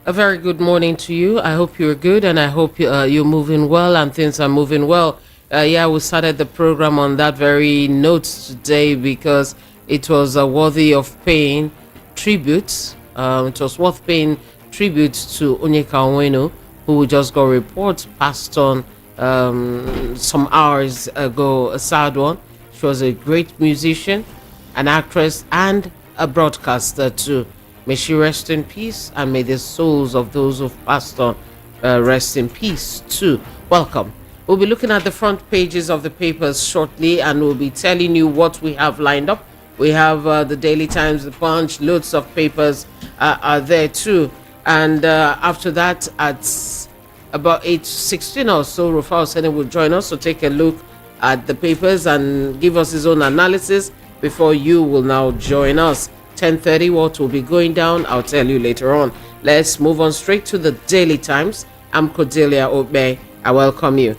A very good morning to you. I hope you're good and I hope you're moving well and things are moving well. Yeah, we started the program on that very note today because it was worthy of paying tribute. It was worth paying tribute to Onyeka Onwenu, who we just got reports passed on some hours ago, a sad one. She was a great musician, an actress, and a broadcaster too. May she rest in peace, and may the souls of those who've passed on rest in peace too. Welcome. We'll be looking at the front pages of the papers shortly, and we'll be telling you what we have lined up. We have the Daily Times, the Punch, loads of papers are there too. And after that, at about 8:16 or so, Rufai Oseni will join us to take a look at the papers and give us his own analysis before you will now join us. 10:30, what will be going down, I'll tell you later on. Let's move on straight to the Daily Times. I'm Cordelia Obe. I welcome you.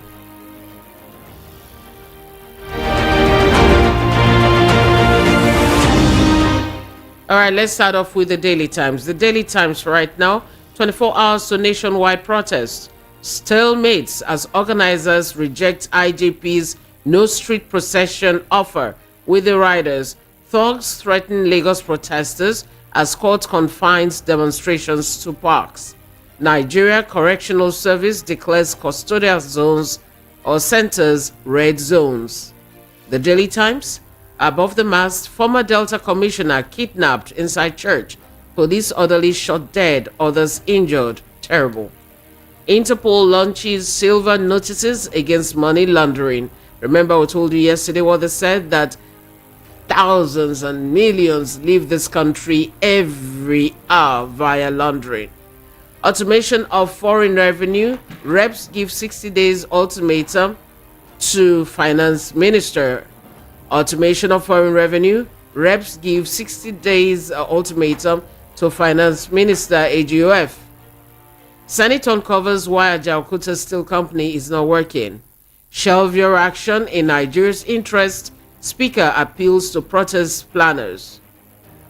All right, let's start off with the Daily Times. The Daily Times right now, 24 hours to nationwide protest. Stalemates as organizers reject IGP's no street procession offer with the riders. Thugs threaten Lagos protesters as court confines demonstrations to parks. Nigeria Correctional Service declares custodial zones or centers red zones. The Daily Times, above the mast, former Delta commissioner kidnapped inside church. Police orderly shot dead, others injured. Terrible. Interpol launches silver notices against money laundering. Remember, we told you yesterday what they said, that thousands and millions leave this country every hour via laundering. Automation of foreign revenue. Reps give 60 days ultimatum to finance minister. Automation of foreign revenue. Reps give 60 days ultimatum to finance minister AGOF. Senate uncovers why Ajaokuta Steel Company is not working. Shelve your action in Nigeria's interest. Speaker appeals to protest planners.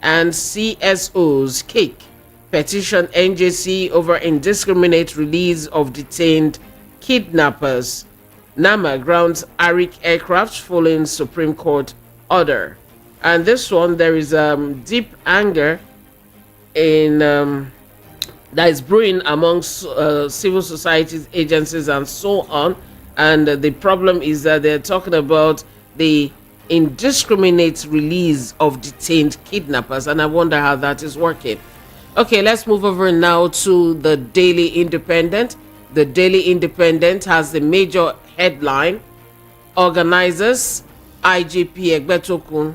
And CSOs kick. Petition NJC over indiscriminate release of detained kidnappers. NAMA grounds Arik aircraft following Supreme Court order. And this one, there is deep anger in that is brewing amongst civil societies, agencies, and so on. And the problem is that they're talking about the indiscriminate release of detained kidnappers, and I wonder how that is working. Okay, let's move over now to the Daily Independent. The Daily Independent has the major headline: organizers IGP Egbetokun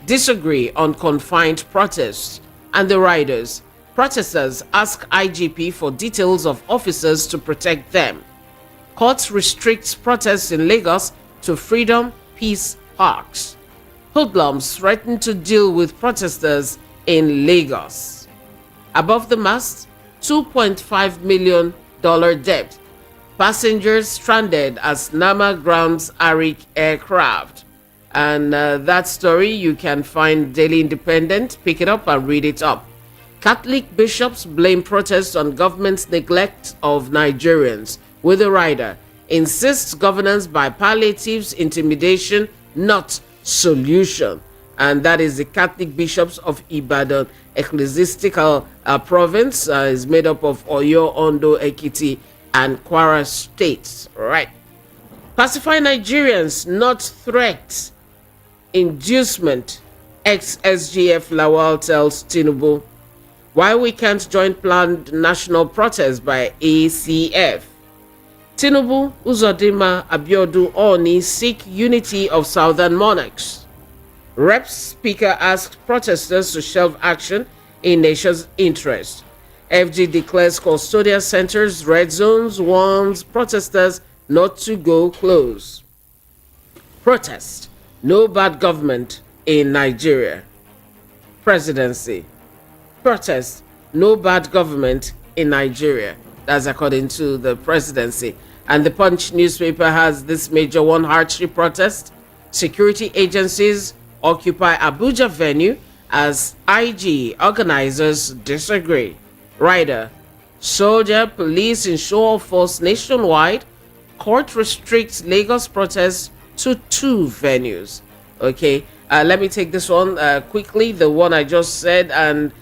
disagree on confined protests, and the riders. Protesters ask IGP for details of officers to protect them. Court restricts protests in Lagos to Freedom, Peace Parks. Hoodlums threaten to deal with protesters in Lagos. Above the mast, $2.5 million debt. Passengers stranded as NAMA grounds Arik aircraft. And that story you can find Daily Independent. Pick it up and read it up. Catholic bishops blame protests on government's neglect of Nigerians, with a rider. Insists governance by palliatives, intimidation, not solution. And that is the Catholic bishops of Ibadan ecclesiastical province. Is made up of Oyo, Ondo, Ekiti, and Kwara states. Right. Pacify Nigerians, not threat. Inducement. Ex-SGF Lawal tells Tinubu why we can't join planned national protest by ACF. Tinubu, Uzodinma, Abiodun, Oni seek unity of southern monarchs. Reps Speaker asks protesters to shelve action in nation's interest. FG declares custodial centers red zones, warns protesters not to go close. Protest. No bad government in Nigeria. Presidency. Protest. No bad government in Nigeria. That's according to the presidency. And the Punch newspaper has this major one: hardship protest. Security agencies occupy Abuja venue as IG organizers disagree. Rider, Soldier, police in show of force nationwide. Court restricts Lagos protests to 2 venues. Okay, let me take this one quickly. The one I just said, and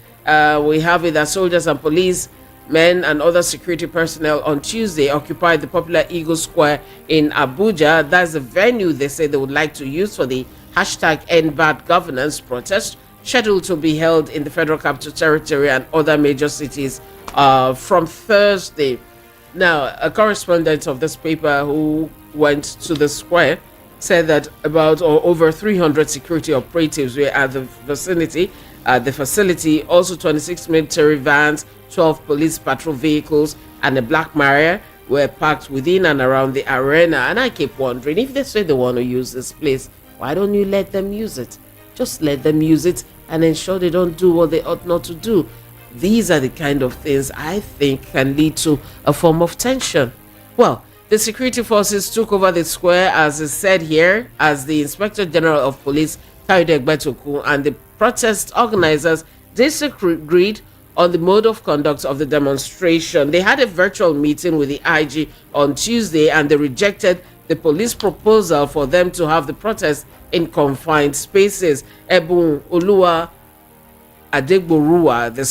we have it that soldiers and police men and other security personnel on Tuesday occupied the popular Eagle Square in Abuja. That's the venue they say they would like to use for the hashtag End Bad Governance protest, scheduled to be held in the Federal Capital Territory and other major cities from Thursday. Now, a correspondent of this paper who went to the square said that about or over 300 security operatives were at the vicinity. The facility, also 26 military vans, 12 police patrol vehicles, and a black Maria were parked within and around the arena. And I keep wondering, if they say they want to use this place, why don't you let them use it? Just let them use it and ensure they don't do what they ought not to do. These are the kind of things I think can lead to a form of tension. Well, the security forces took over the square, as is said here, as the Inspector General of Police, Kayode Egbetoku, and the protest organizers disagreed on the mode of conduct of the demonstration. They had a virtual meeting with the IG on Tuesday, and they rejected the police proposal for them to have the protest in confined spaces. Ebun Oluwa Adegborua, the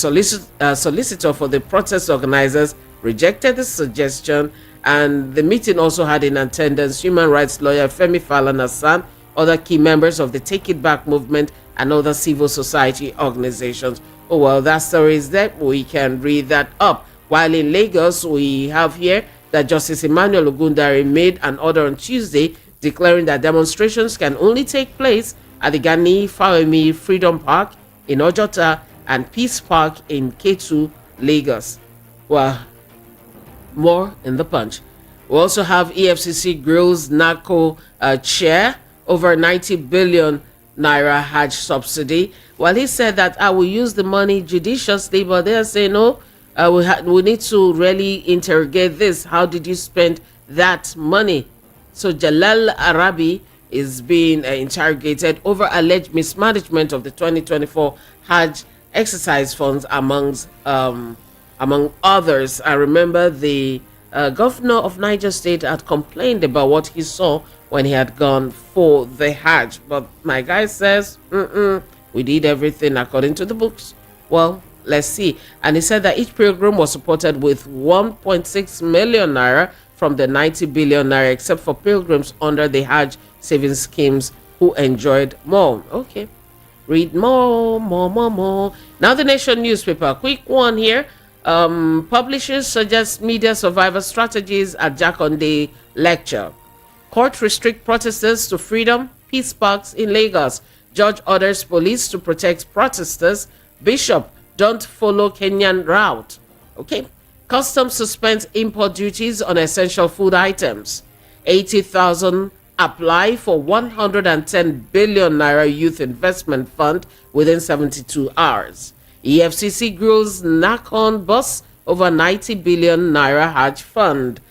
solicitor for the protest organizers, rejected the suggestion, and the meeting also had in attendance human rights lawyer Femi Falana, other key members of the Take It Back movement, and other civil society organizations. Oh well, that story is there. We can read that up. While in Lagos, we have here that Justice Emmanuel Ogundare made an order on Tuesday declaring that demonstrations can only take place at the Gani Fawemi Freedom Park in Ojota and Peace Park in Ketu, Lagos. Well, more in the punch. We also have EFCC grills NACO chair over 90 billion naira Hajj subsidy. Well, he said that I will use the money judiciously, but they're saying no, we need to really interrogate this. How did you spend that money? So Jalal Arabi is being interrogated over alleged mismanagement of the 2024 Hajj exercise funds among others. I remember the governor of Niger State had complained about what he saw when he had gone for the Hajj, but my guy says we did everything according to the books. Well, let's see. And he said that each pilgrim was supported with 1.6 million naira from the 90 billion naira, except for pilgrims under the Hajj savings schemes who enjoyed more. Okay, read more. Now the Nation newspaper, quick one here. Publishers suggest media survivor strategies at Jakonde lecture. Court restrict protesters to Freedom Peace Parks in Lagos. Judge orders police to protect protesters. Bishop, don't follow Kenyan route. Okay. Customs suspends import duties on essential food items. 80,000 apply for 110 billion naira youth investment fund within 72 hours. EFCC grills knock-on bus over 90 billion naira Hajj fund.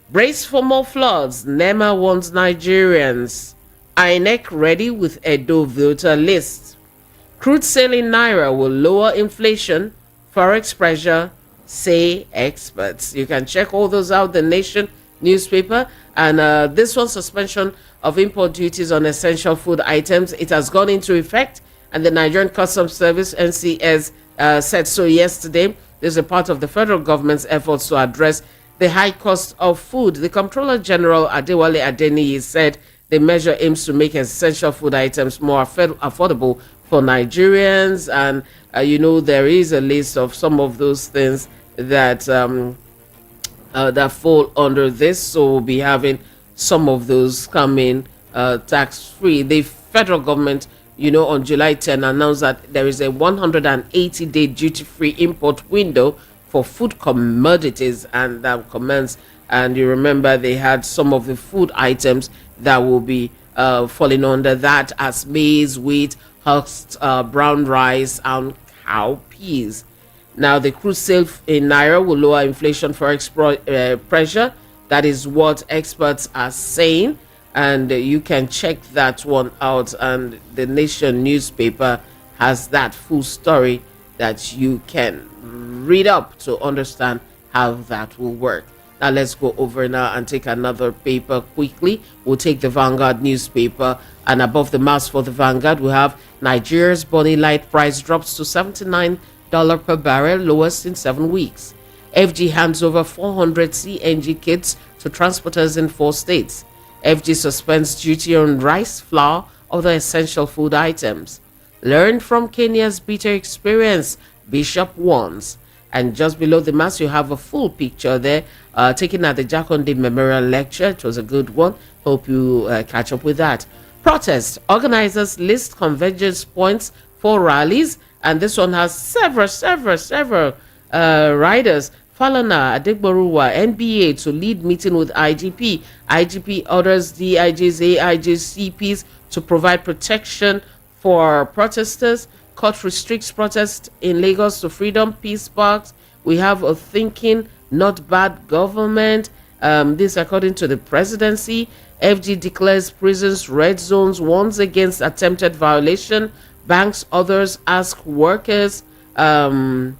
Brace for more floods. NEMA warns Nigerians. INEC ready with Edo voter list. Crude sailing naira will lower inflation. Forex pressure, say experts. You can check all those out. The Nation newspaper. And this one, suspension of import duties on essential food items. It has gone into effect. And the Nigerian Customs Service, NCS, said so yesterday. This is a part of the federal government's efforts to address the high cost of food. The Comptroller General Adewale Adeniyi said the measure aims to make essential food items more affordable for Nigerians. And, there is a list of some of those things that that fall under this. So we'll be having some of those coming tax-free. The federal government, on July 10 announced that there is a 180-day duty-free import window for food commodities, and that commenced. And you remember they had some of the food items that will be falling under that, as maize, wheat, husked brown rice, and cowpeas. Now, the crude sale in naira will lower inflation forex pressure. That is what experts are saying, and you can check that one out. And the Nation newspaper has that full story that you can read up to understand how that will work. Now let's go over now and take another paper quickly. We'll take the Vanguard newspaper, and above the mass for the Vanguard, we have Nigeria's Bonny Light price drops to $79 per barrel, lowest in 7 weeks. FG hands over 400 CNG kits to transporters in 4 states. FG suspends duty on rice, flour, other essential food items. Learn from Kenya's bitter experience, Bishop warns. And just below the mass, you have a full picture there, taken at the Jakonde Memorial Lecture. It was a good one. Hope you catch up with that. Protest. Organizers list convergence points for rallies. And this one has several riders. Falana, Adegboruwa, NBA to lead meeting with IGP. IGP orders DIGs, AIGs, CPs to provide protection for protesters. Court restricts protest in Lagos to Freedom Peace Parks. We have a thinking, not bad government. This according to the presidency. FG declares prisons red zones, warns against attempted violation. Banks, others ask workers to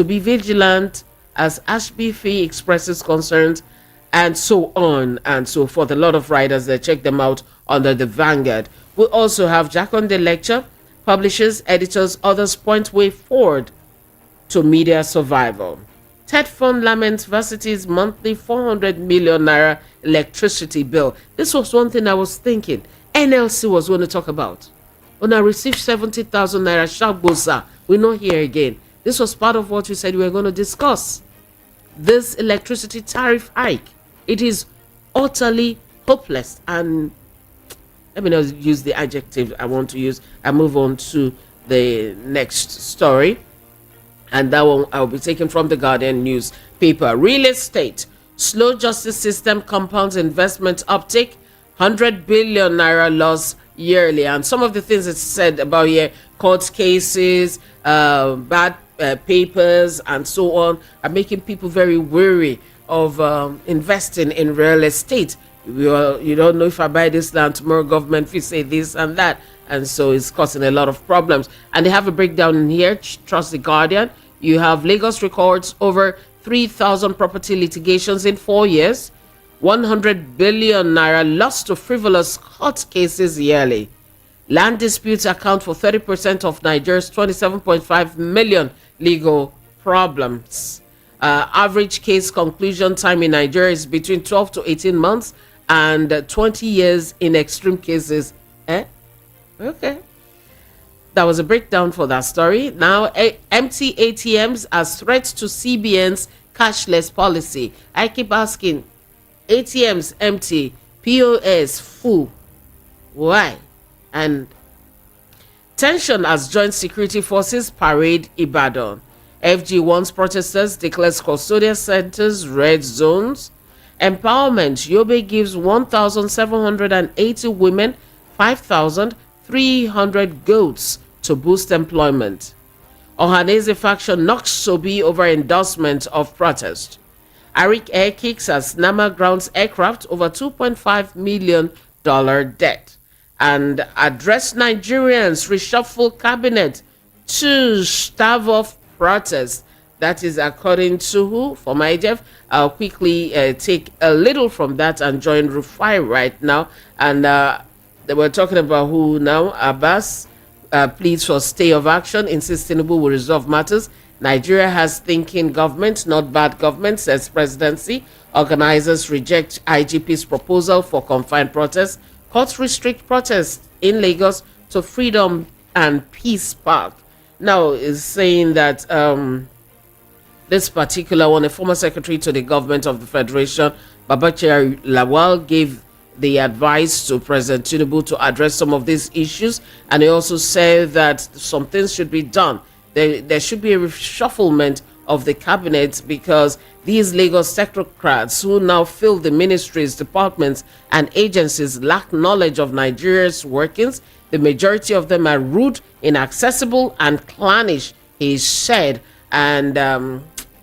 be vigilant as Ashby Fee expresses concerns, and so on and so forth. A lot of writers that check them out under the Vanguard. We also have Jakonde Lecture. Publishers, editors, others point way forward to media survival. TED Fund laments Varsity's monthly 400 million naira electricity bill. This was one thing I was thinking NLC was going to talk about. When I received 70,000 naira, Shabbosa, we're not here again. This was part of what we said we were going to discuss. This electricity tariff hike. It is utterly hopeless, and let me not use the adjective I want to use. I move on to the next story, and that one I'll be taking from the Guardian newspaper. Real estate. Slow justice system compounds investment uptake. 100 billion naira loss yearly. And some of the things it's said about here, court cases, bad papers, and so on, are making people very wary of investing in real estate. You don't know if I buy this land tomorrow, government fee say this and that, and so it's causing a lot of problems. And they have a breakdown in here. Trust the Guardian. You have Lagos records over 3,000 property litigations in 4 years, 100 billion naira lost to frivolous court cases yearly. Land disputes account for 30% of Nigeria's 27.5 million legal problems. Average case conclusion time in Nigeria is between 12 to 18 months and 20 years in extreme cases. Okay. That was a breakdown for that story. Now, empty ATMs as threats to CBN's cashless policy. I keep asking, ATMs empty, POS full. Why? And tension as joint security forces parade Ibadan. FG warns protesters, declares custodial centers red zones. Empowerment. Yobe gives 1,780 women 5,300 goats to boost employment. Ohaneze faction knocks Sobi over endorsement of protest. Arik Air kicks as Nama grounds aircraft over $2.5 million debt. And address Nigerians, reshuffle cabinet to stave off protest. That is according to who? For my Jeff. I'll quickly take a little from that and join Rufai right now. And they were talking about who now? Abbas pleads for stay of action, insists Tinubu will resolve matters. Nigeria has thinking government, not bad government, says presidency. Organizers reject IGP's proposal for confined protests. Courts restrict protests in Lagos to Freedom and Peace Park. Now is saying that this particular one, a former secretary to the government of the Federation, Babachir Lawal, gave the advice to President Tinubu to address some of these issues, and he also said that some things should be done. There should be a reshufflement of the cabinet because these Lagos technocrats who now fill the ministries, departments, and agencies lack knowledge of Nigeria's workings. The majority of them are rude, inaccessible, and clannish, he said. And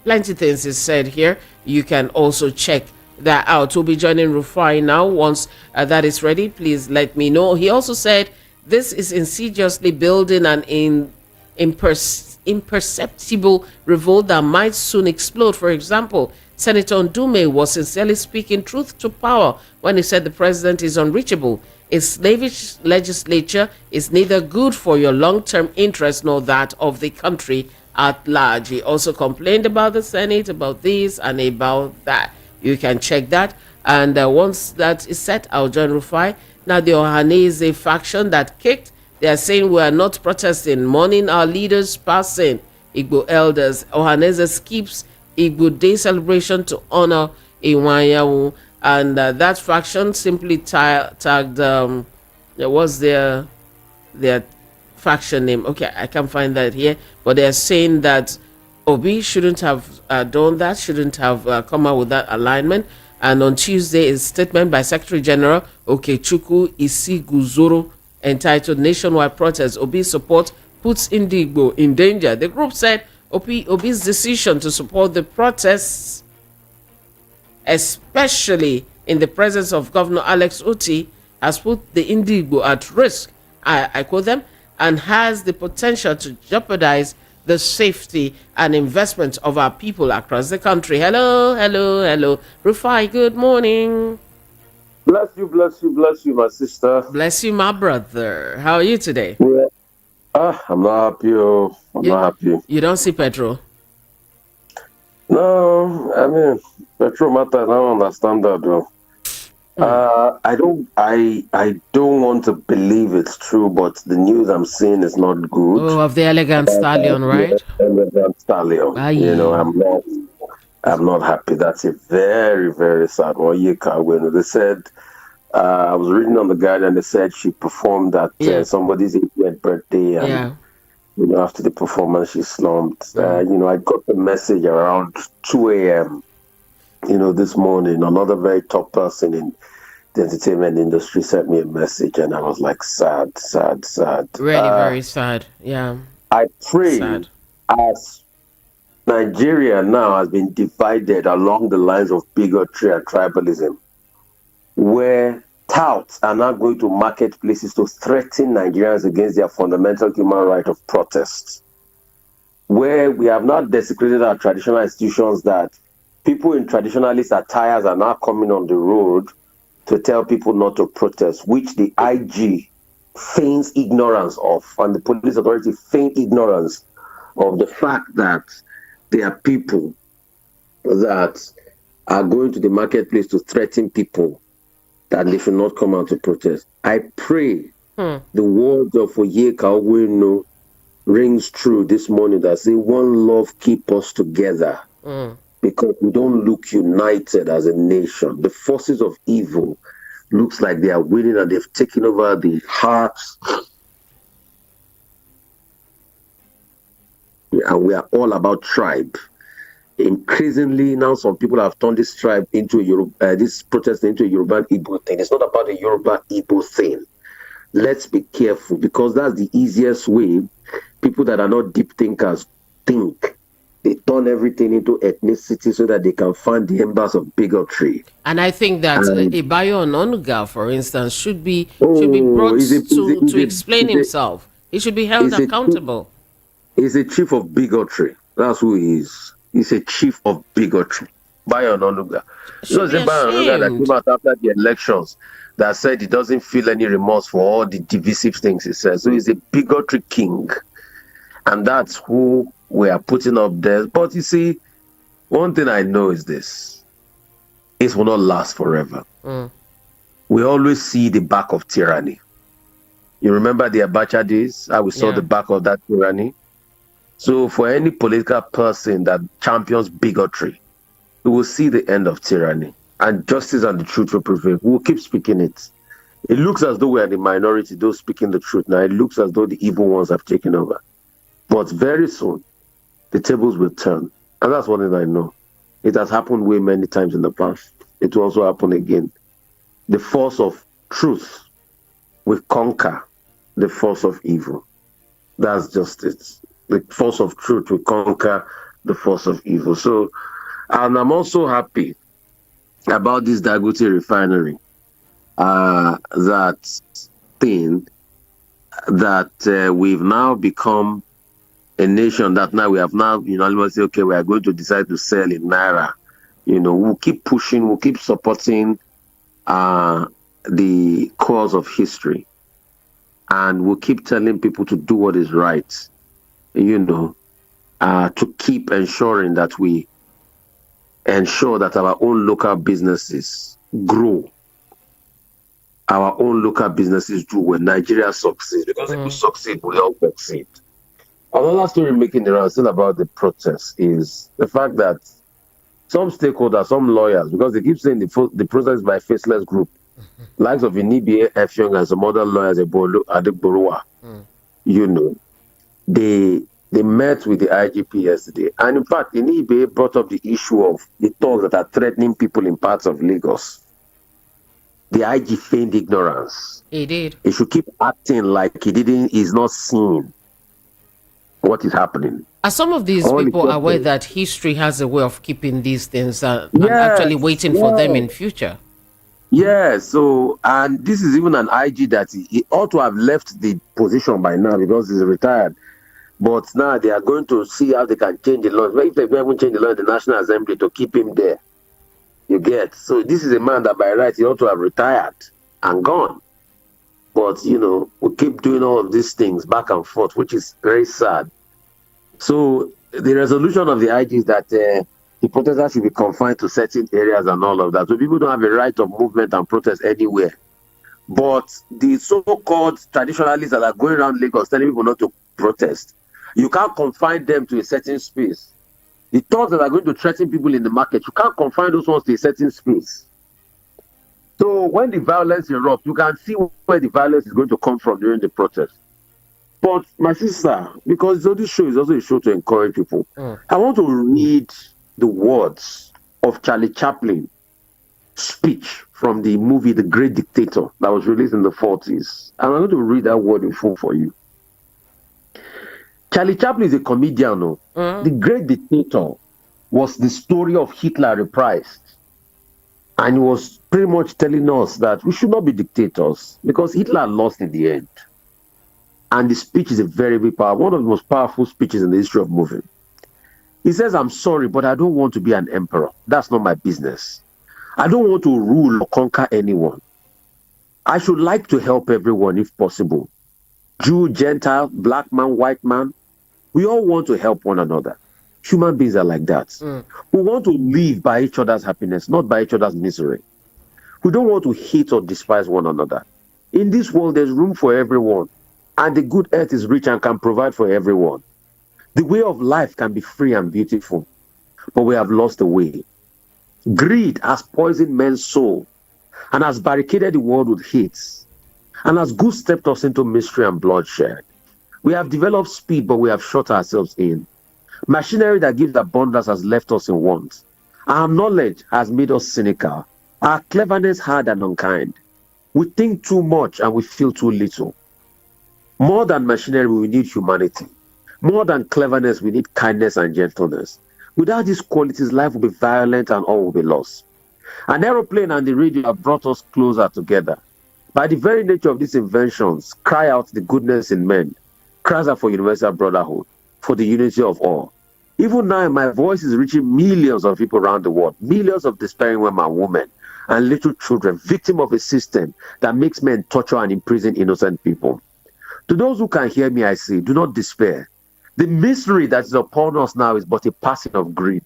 plenty of things is said here. You can also check that out. We'll be joining Rufai now. Once that is ready, please let me know. He also said this is insidiously building an imperceptible revolt that might soon explode. For example, Senator Ndume was sincerely speaking truth to power when he said the president is unreachable. A slavish legislature is neither good for your long-term interest nor that of the country at large. He also complained about the Senate, about this and about that. You can check that. And once that is set, I'll join Rufai. Now, the Ohanese faction that kicked, they are saying we are not protesting, mourning our leaders passing. Igbo elders. Ohanese keeps Igbo Day celebration to honor Iwanyawu. And that faction simply tagged, there was their faction name. Okay, I can't find that here. But they're saying that Obi shouldn't have done that, shouldn't have come out with that alignment. And on Tuesday, a statement by Secretary General Okechukwu Isiguzoro entitled Nationwide Protest, Obi's support puts Indigbo in danger. The group said Obi's decision to support the protests, especially in the presence of Governor Alex Uti, has put the Indigbo at risk, I quote them, and has the potential to jeopardize the safety and investment of our people across the country. Hello. Rufai, good morning. Bless you, my sister. Bless you, my brother. How are you today? Yeah. I'm not happy. I'm not happy. You don't see petrol? No, I mean, petrol matters. I don't understand that, though. I don't want to believe it's true, but the news I'm seeing is not good. Oh, of the elegant stallion, right? Elegant stallion. You know, I'm not happy. That's a very, very sad one. They said, I was reading on the Guardian, they said she performed at somebody's 80th birthday, and after the performance, she slumped. I got the message around 2 a.m. This morning. Another very top person in the entertainment industry sent me a message, and I was like, sad. Really, very sad. Yeah. I pray as Nigeria now has been divided along the lines of bigotry and tribalism, where touts are now going to marketplaces to threaten Nigerians against their fundamental human right of protest, where we have not desecrated our traditional institutions, that people in traditionalist attires are now coming on the road to tell people not to protest, which the IG feigns ignorance of, and the police authority feign ignorance of the fact that there are people that are going to the marketplace to threaten people that they should not come out to protest. I pray the words of Oyeka Ogweno rings true this morning that say, one love keep us together. Because we don't look united as a nation. The forces of evil looks like they are winning, and they've taken over the hearts. And we are all about tribe. Increasingly now, some people have turned this tribe into this protest into a Yoruba Igbo thing. It's not about a Yoruba Igbo thing. Let's be careful, because that's the easiest way people that are not deep thinkers think. They turn everything into ethnicity so that they can find the embers of bigotry. And I think that Ibayo Ononuga, for instance, should be brought to explain himself. He should be held accountable. He's a chief of bigotry. That's who he is. He's a chief of bigotry. Bayo Ononuga. So it's Bayo Ononuga that came out after the elections that said he doesn't feel any remorse for all the divisive things he says. So he's a bigotry king. And that's who we are putting up there. But you see, one thing I know is this: it will not last forever. We always see the back of tyranny. You remember the Abacha days, how we saw the back of that tyranny? So for any political person that champions bigotry, we will see the end of tyranny, and justice and the truth will prevail. We will keep speaking it. It looks as though we are the minority, those speaking the truth. Now it looks as though the evil ones have taken over. But very soon, the tables will turn. And that's one thing I know. It has happened way many times in the past. It will also happen again. The force of truth will conquer the force of evil. That's just it. The force of truth will conquer the force of evil. So, and I'm also happy about this Dangote refinery. That thing that we've now become a nation that now we have now, say, okay, we are going to decide to sell in Naira. We'll keep pushing, we'll keep supporting the cause of history. And we'll keep telling people to do what is right, to keep ensuring that we ensure that our own local businesses grow. Our own local businesses do when Nigeria succeeds. Because if we succeed, we all succeed. Another story making the round still about the protest is the fact that some stakeholders, some lawyers, because they keep saying the protest by faceless group, likes of Inibie, Effiong, and some other lawyers, Adeborua, they met with the IGP yesterday. And in fact, Inibie brought up the issue of the talks that are threatening people in parts of Lagos. The IG feigned ignorance. He did. He should keep acting like he's not seeing what is happening. Are some of these people aware that history has a way of keeping these things and actually waiting for them in future? Yeah, so, and this is even an IG that he ought to have left the position by now because he's retired. But now they are going to see how they can change the laws. Well, if they haven't changed the law in the National Assembly to keep him there, you get. So this is a man that by right he ought to have retired and gone. But, we keep doing all of these things back and forth, which is very sad. So the resolution of the IG is that the protesters should be confined to certain areas and all of that. So people don't have a right of movement and protest anywhere. But the so-called traditionalists that are going around Lagos telling people not to protest, you can't confine them to a certain space. The thoughts that are going to threaten people in the market, you can't confine those ones to a certain space. So when the violence erupts, you can see where the violence is going to come from during the protest. But my sister, because this show is also a show to encourage people, I want to read the words of Charlie Chaplin speech from the movie The Great Dictator that was released in the 40s. And I'm going to read that word in full for you. Charlie Chaplin is a comedian. The Great Dictator was the story of Hitler reprised. And he was pretty much telling us that we should not be dictators because Hitler lost in the end. And the speech is a very big power, one of the most powerful speeches in the history of moving. He says, I'm sorry, but I don't want to be an emperor. That's not my business. I don't want to rule or conquer anyone. I should like to help everyone if possible. Jew, Gentile, black man, white man. We all want to help one another. Human beings are like that. We want to live by each other's happiness, not by each other's misery. We don't want to hate or despise one another. In this world, there's room for everyone. And the good earth is rich and can provide for everyone. The way of life can be free and beautiful, but we have lost the way. Greed has poisoned men's soul and has barricaded the world with hate, and has good stepped us into mystery and bloodshed. We have developed speed, but we have shut ourselves in. Machinery that gives abundance has left us in want. Our knowledge has made us cynical. Our cleverness hard and unkind. We think too much and we feel too little. More than machinery, we need humanity. More than cleverness, we need kindness and gentleness. Without these qualities, life will be violent and all will be lost. An aeroplane and the radio have brought us closer together. By the very nature of these inventions, cry out the goodness in men, cries out for universal brotherhood, for the unity of all. Even now, my voice is reaching millions of people around the world, millions of despairing women and women, and little children, victims of a system that makes men torture and imprison innocent people. To those who can hear me, I say, do not despair. The misery that is upon us now is but a passing of greed.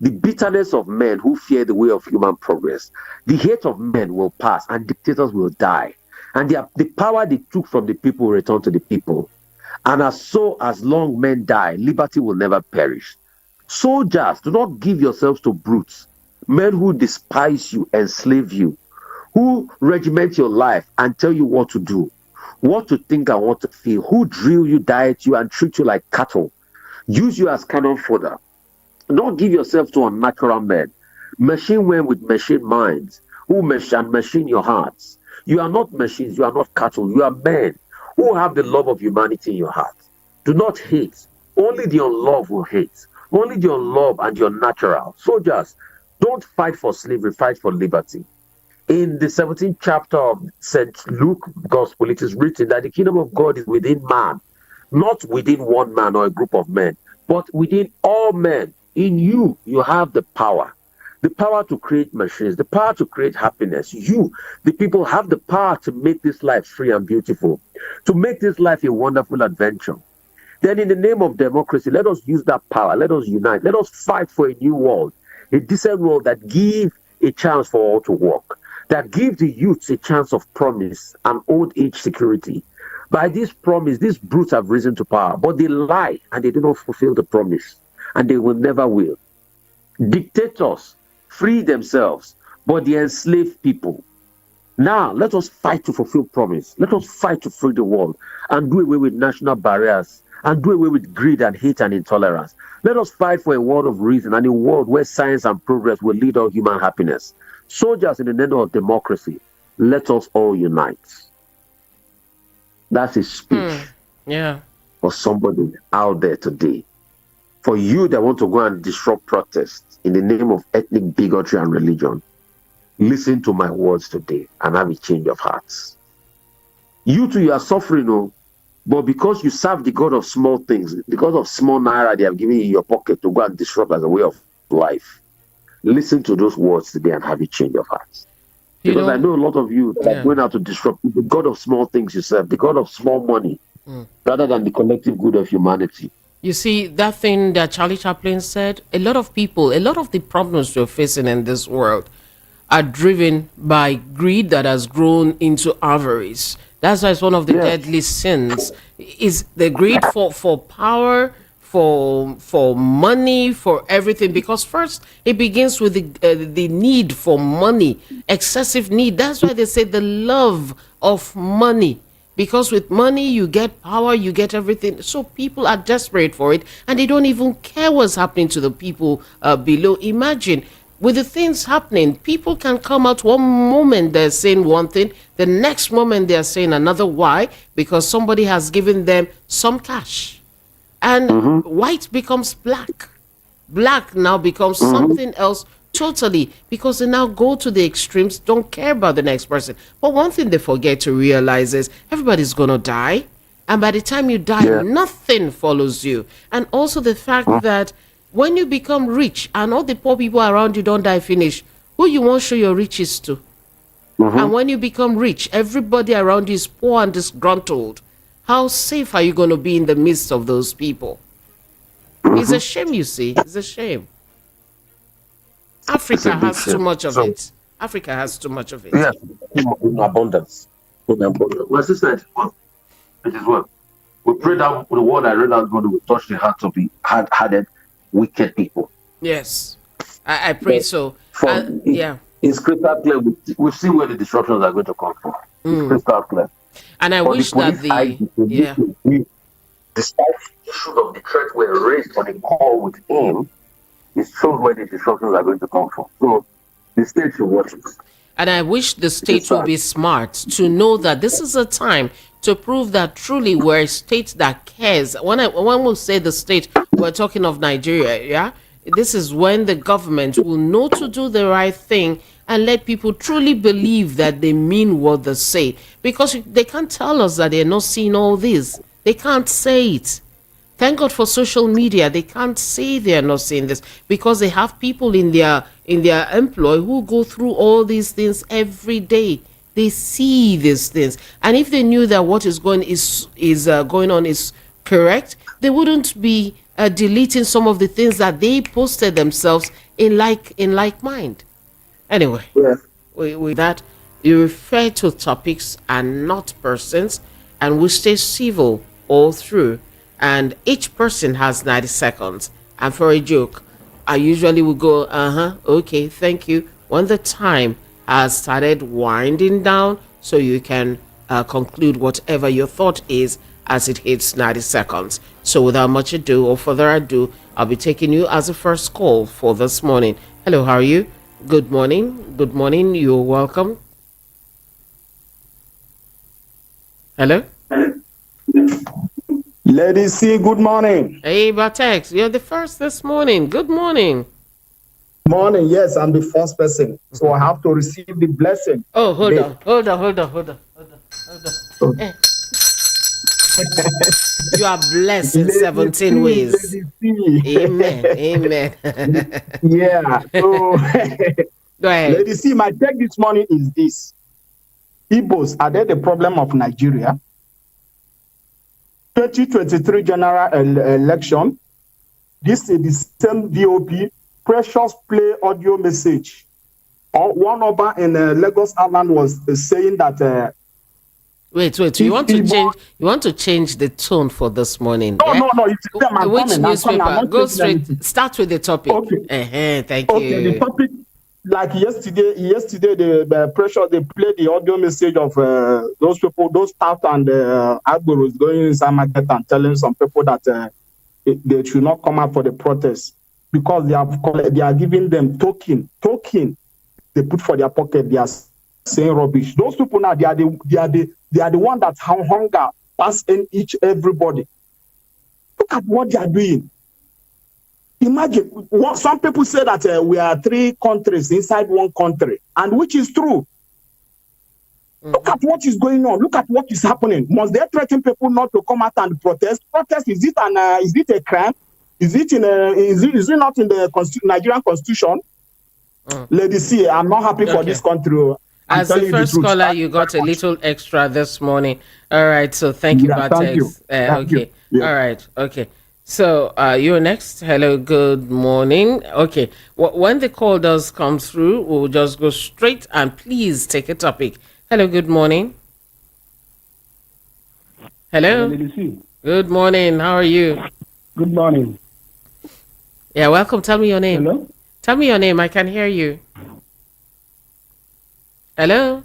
The bitterness of men who fear the way of human progress. The hate of men will pass and dictators will die. And the power they took from the people will return to the people. And as long men die, liberty will never perish. Soldiers, do not give yourselves to brutes. Men who despise you, enslave you, who regiment your life and tell you what to do, what to think and what to feel, who drill you, diet you, and treat you like cattle, use you as cannon fodder. Don't give yourself to unnatural men, machine men with machine minds, who machine your hearts. You are not machines, you are not cattle, you are men who have the love of humanity in your heart. Do not hate. Only the unloved will hate. Only the unloved and the unnatural. Soldiers, don't fight for slavery, fight for liberty. In the 17th chapter of St. Luke Gospel, it is written that the kingdom of God is within man. not within one man or a group of men, but within all men. In you, you have the power to create machines, the power to create happiness. You, the people, have the power to make this life free and beautiful, to make this life a wonderful adventure. Then, in the name of democracy, let us use that power. Let us unite. Let us fight for a new world, a decent world that gives a chance for all to work, that gives the youths a chance of promise and old age security. By this promise, these brutes have risen to power, but they lie and they do not fulfill the promise, and they will never will. Dictators free themselves, but they enslave people. Now, let us fight to fulfill promise. Let us fight to free the world and do away with national barriers and do away with greed and hate and intolerance. Let us fight for a world of reason and a world where science and progress will lead all human happiness. Soldiers in the name of democracy, let us all unite. That's a speech for somebody out there today. For you that want to go and disrupt protests in the name of ethnic bigotry and religion, listen to my words today and have a change of hearts. You too, you are suffering, oh, but because you serve the God of small things, because of small naira they have given you in your pocket to go and disrupt as a way of life, listen to those words today and have a change of hearts. Because I know a lot of you that are going out to disrupt the God of small things you serve, the God of small money, rather than the collective good of humanity. You see, that thing that Charlie Chaplin said, a lot of people, a lot of the problems we're facing in this world are driven by greed that has grown into avarice. That's why it's one of the deadly sins, is the greed for power, for money, for everything. Because first, it begins with the need for money, excessive need. That's why they say the love of money. Because with money, you get power, you get everything. So people are desperate for it, and they don't even care what's happening to the people below. Imagine, with the things happening, people can come out one moment they're saying one thing, the next moment they're saying another. Why? Because somebody has given them some cash. And white becomes black. Black now becomes something else totally, because they now go to the extremes, don't care about the next person. But one thing they forget to realize is everybody's gonna die, and by the time you die, nothing follows you. And also the fact that when you become rich and all the poor people around you don't die finish, who you won't show your riches to? And when you become rich, everybody around you is poor and disgruntled. How safe are you going to be in the midst of those people? It's a shame, you see. It's a shame. Africa has too much of it. Africa has too much of it. Yes, in abundance. My sister, it is well. We pray that the word I read out God will touch the hearts of the hard-hearted, wicked people. Yes, I pray so. It's crystal clear. We see where the disruptions are going to come from. It's crystal clear. And I wish that despite the issues of the threat were raised on a call with him, it shows where the disruptions are going to come from. So the state should watch it. And I wish the state will be smart to know that this is a time to prove that truly we're a state that cares. When we say the state, we're talking of Nigeria, yeah? This is when the government will know to do the right thing and let people truly believe that they mean what they say. Because they can't tell us that they're not seeing all this. They can't say it. Thank God for social media. They can't say they're not seeing this because they have people in their employ who go through all these things every day. They see these things, and if they knew that what is going on is correct, they wouldn't be deleting some of the things that they posted themselves in like mind. Anyway, with that, you refer to topics and not persons, and we stay civil all through. And each person has 90 seconds. And for a joke, I usually will go, okay, thank you, when the time has started winding down, so you can conclude whatever your thought is as it hits 90 seconds. So without much ado or further ado, I'll be taking you as a first call for this morning. Hello, how are you? Good morning. Good morning. You're welcome. Hello? Lady C, good morning. Hey, Batex, you're the first this morning. Good morning. Morning, yes, I'm the first person. So I have to receive the blessing. Oh, hold on. You are blessed in 17 ways. Amen. Amen. Yeah. So, Go ahead. Lady C, my take this morning is this. Igbos, are they the problem of Nigeria? 2023 general election, this is the same VOP, precious play audio message. One over in Lagos Island was saying that... Wait. You want to change? You want to change the tone for this morning? No, eh? no. It's the same. Which newspaper? I'm Go straight. Start with the topic. Okay. Thank you. Okay, the topic, like yesterday the pressure, they played the audio message of those people, those staff and Agboros going inside market and telling some people that they should not come out for the protest because they are giving them token they put for their pocket. They are saying rubbish. Those people now, they are the one that hunger pass in everybody. Look at what they are doing. Imagine what some people say that we are 3 countries inside one country, and which is true. Look at what is going on. Look at what is happening. Must they threaten people not to come out and protest? Protest, is it a crime? Is it not in the Nigerian Constitution? Lady C, I'm not happy for this country. As the first caller, you got a little extra this morning. All right, so thank you, Thank you. Okay. Yeah. All right. Okay. So you're next. Hello. Good morning. Okay. When the call does come through, we'll just go straight and please take a topic. Hello. Good morning. Hello. Good morning. How are you? Good morning. Yeah. Welcome. Tell me your name. Hello. Tell me your name. I can hear you. Hello?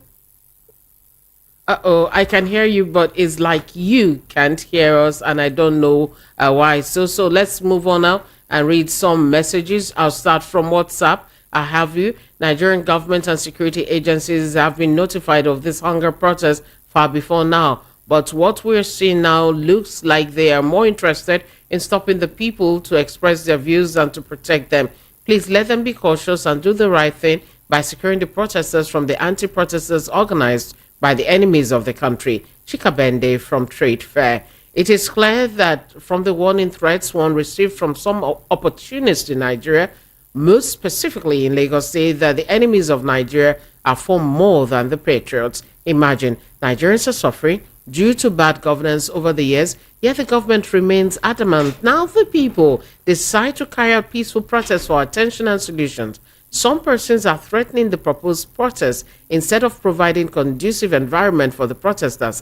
I can hear you, but it's like you can't hear us, and I don't know why. So let's move on now and read some messages. I'll start from WhatsApp. I have you. Nigerian government and security agencies have been notified of this hunger protest far before now. But what we're seeing now looks like they are more interested in stopping the people to express their views than to protect them. Please let them be cautious and do the right thing by securing the protesters from the anti-protesters organized by the enemies of the country. Chikabende from Trade Fair. It is clear that from the warning threats one received from some opportunists in Nigeria, most specifically in Lagos State, that the enemies of Nigeria are far more than the patriots. Imagine, Nigerians are suffering due to bad governance over the years, yet the government remains adamant. Now the people decide to carry out peaceful protests for attention and solutions. Some persons are threatening the proposed protest instead of providing conducive environment for the protesters.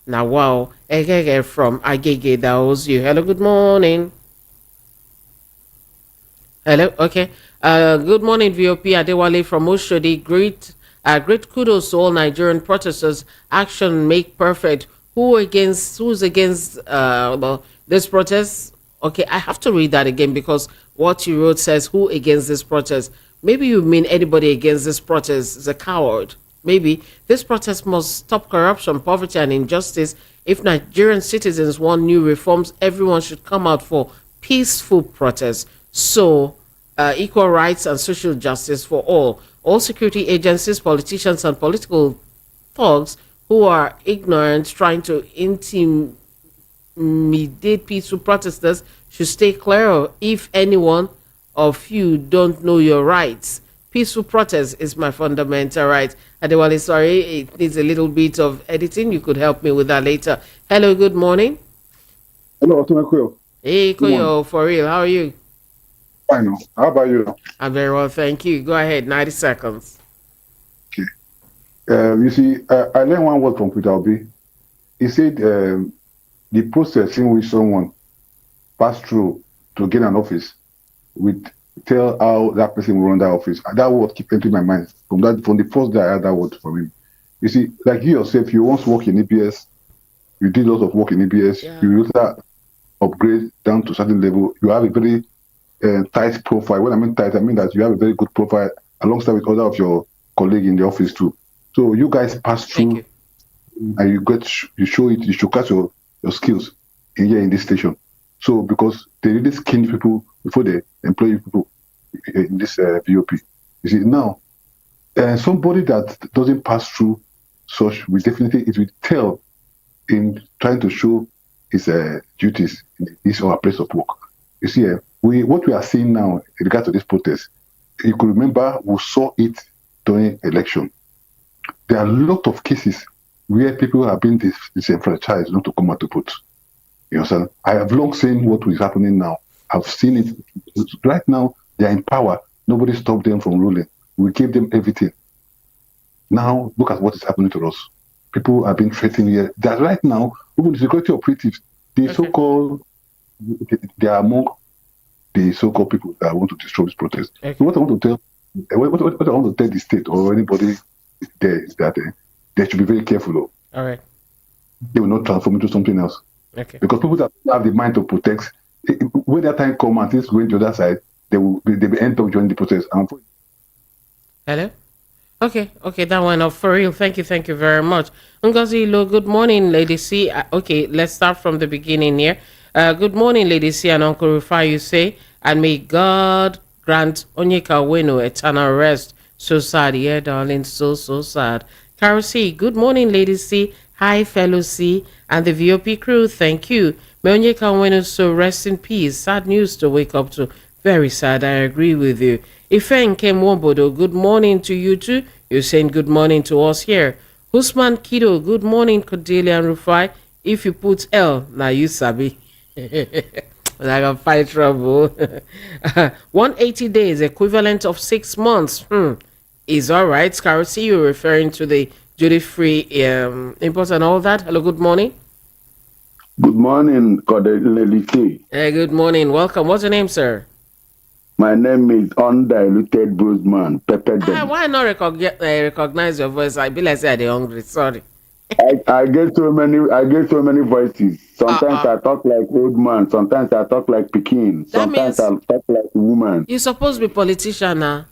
Now wow, Egege from Agege, that was you. Hello, good morning. Hello, okay. Good morning, VOP Adewale from Oshodi. Great kudos to all Nigerian protesters. Action make perfect. Who's against this protest? Okay, I have to read that again because what you wrote says who against this protest. Maybe you mean anybody against this protest is a coward. Maybe this protest must stop corruption, poverty, and injustice. If Nigerian citizens want new reforms, everyone should come out for peaceful protests. So, equal rights and social justice for all. All security agencies, politicians, and political thugs who are ignorant, trying to intimidate peaceful protesters, should stay clear of. If anyone of you don't know your rights, peaceful protest is my fundamental right. Adewale, sorry, it needs a little bit of editing. You could help me with that later. Hello, good morning. Hello, Otumekoyo. Hey, Koyo, for real, how are you? Fine. How about you? I'm very well, thank you. Go ahead, 90 seconds. Okay. You see, I learned one word from Peter Obi. He said the process in which someone passed through to gain an office would tell how that person will run that office. And that word keep entering my mind from the first day I heard that word from him. You see, like you yourself, you once work in EBS, you did lots of work in EBS, you later upgrade down to a certain level. You have a very tight profile. When I mean tight, I mean that you have a very good profile alongside with other of your colleagues in the office too. So you guys pass through and you show it, you showcase your skills here in this station. So because they really skin people before they employ people in this VOP. You see, now, somebody that doesn't pass through such, it will tell in trying to show his duties in his or her place of work. You see, what we are seeing now in regard to this protest, you could remember we saw it during election. There are a lot of cases where people have been disenfranchised not to come out to vote. You understand? I have long seen what is happening now. I've seen it. Right now, they are in power. Nobody stopped them from ruling. We gave them everything. Now, look at what is happening to us. People are being threatened here. That right now, even the security operatives, the so-called, they are among the so-called people that want to destroy this protest. So what I want to tell, what I want to tell the state or anybody there is that they should be very careful. All right. They will not transform into something else. Okay. Because people that have the mind to protect, when that time comes and things going to the other side, they will end up joining the protest. Hello? Okay, that one off for real. Thank you very much. Ngozi Ilo, good morning, Lady C. Okay, let's start from the beginning here. Good morning, Lady C and Uncle Rufai, you say, and may God grant Onyeka Wenu eternal rest. So sad, yeah, darling, so sad. Carol C, good morning, Lady C. Hi, fellow C, and the VOP crew, thank you. May Onyeka Wenu so rest in peace. Sad news to wake up to. Very sad, I agree with you. Ifen Kemwobodo, good morning to you too. You're saying good morning to us here. Usman Kido, good morning, Cordelia and Rufai. If you put L, now you sabi. I can fight trouble. 180 days, equivalent of 6 months. Is all right. Scarcy, you're referring to the duty-free imports and all that. Hello, good morning. Good morning, Cordelia. Good morning. Welcome. What's your name, sir? My name is Undiluted Bruceman, Pepper. Why not recognize your voice? I be like say I'm hungry. Sorry. I get so many voices. Sometimes I talk like old man. Sometimes I talk like Pekin. Sometimes I talk like woman. You're supposed to be politician now.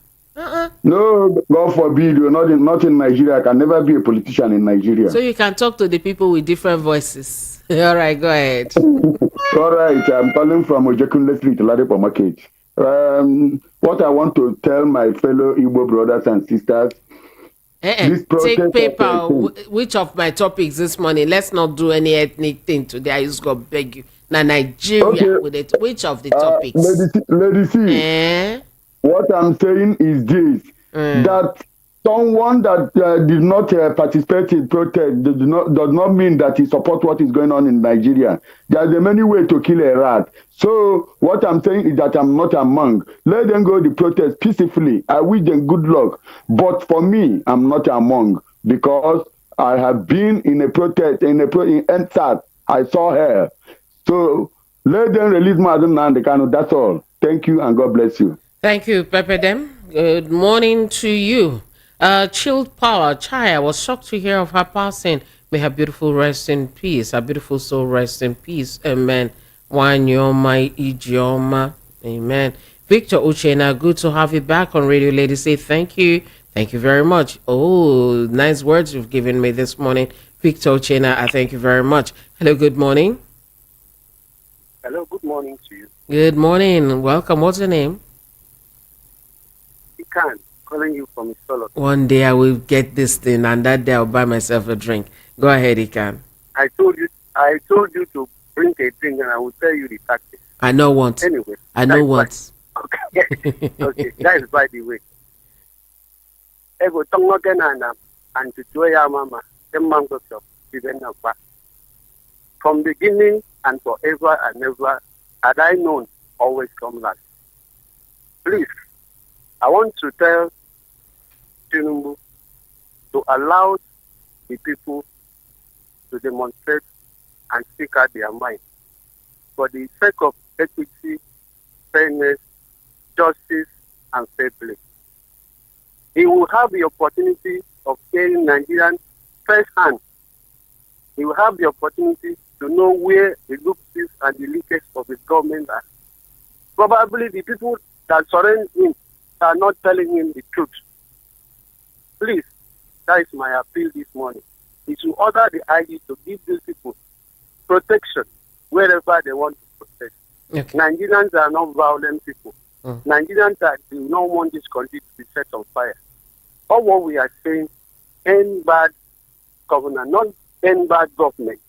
No, God forbid. You're not in Nigeria. I can never be a politician in Nigeria. So you can talk to the people with different voices. All right, go ahead. All right, I'm calling from Ojekunle Street, Ladipo Market. What I want to tell my fellow Igbo brothers and sisters. Take paper. Which of my topics this morning? Let's not do any ethnic thing today. I just got beg you. Now Nigeria okay. With it. Which of the topics? Lady C. What I'm saying is this: that someone that did not participate in protest does not mean that he supports what is going on in Nigeria. There's a many way to kill a rat. So what I'm saying is that I'm not among. Let them go to protest peacefully. I wish them good luck. But for me, I'm not among because I have been in a protest in NSAT. I saw her. So let them release Madam Nandekano. That's all. Thank you and God bless you. Thank you, Pepe Dem. Good morning to you. Chilled Power, Chai, I was shocked to hear of her passing. May her beautiful rest in peace. Her beautiful soul rest in peace. Amen. Wanyoma Ijioma. Amen. Victor Uchena, good to have you back on Radio Lady. Say thank you. Thank you very much. Oh, nice words you've given me this morning. Victor Uchena, I thank you very much. Hello, good morning. Hello, good morning to you. Good morning. Welcome. What's your name? Ikan. Calling you from Solo. One day I will get this thing, and that day I'll buy myself a drink. Go ahead, Ikan. I told you to bring a drink, and I will tell you the tactics. I know what. Anyway, I know what. Okay, okay. That is by the way. Ego tongo genana and to joya mama. From beginning and forever and ever, had I known, always come last. Please, I want to tell Tinubu to allow the people to demonstrate and speak out their mind for the sake of equity, fairness, justice, and fair play. He will have the opportunity of hearing Nigerians firsthand. He will have the opportunity to know where the loophole and the leakage of his government are. Probably the people that surround him are not telling him the truth. Please, that is my appeal this morning. Is to order the IG to give these people protection wherever they want to protect. Okay. Nigerians are not violent people. Nigerians do not want this country to be set on fire. All what we are saying, end bad governor, not end bad government.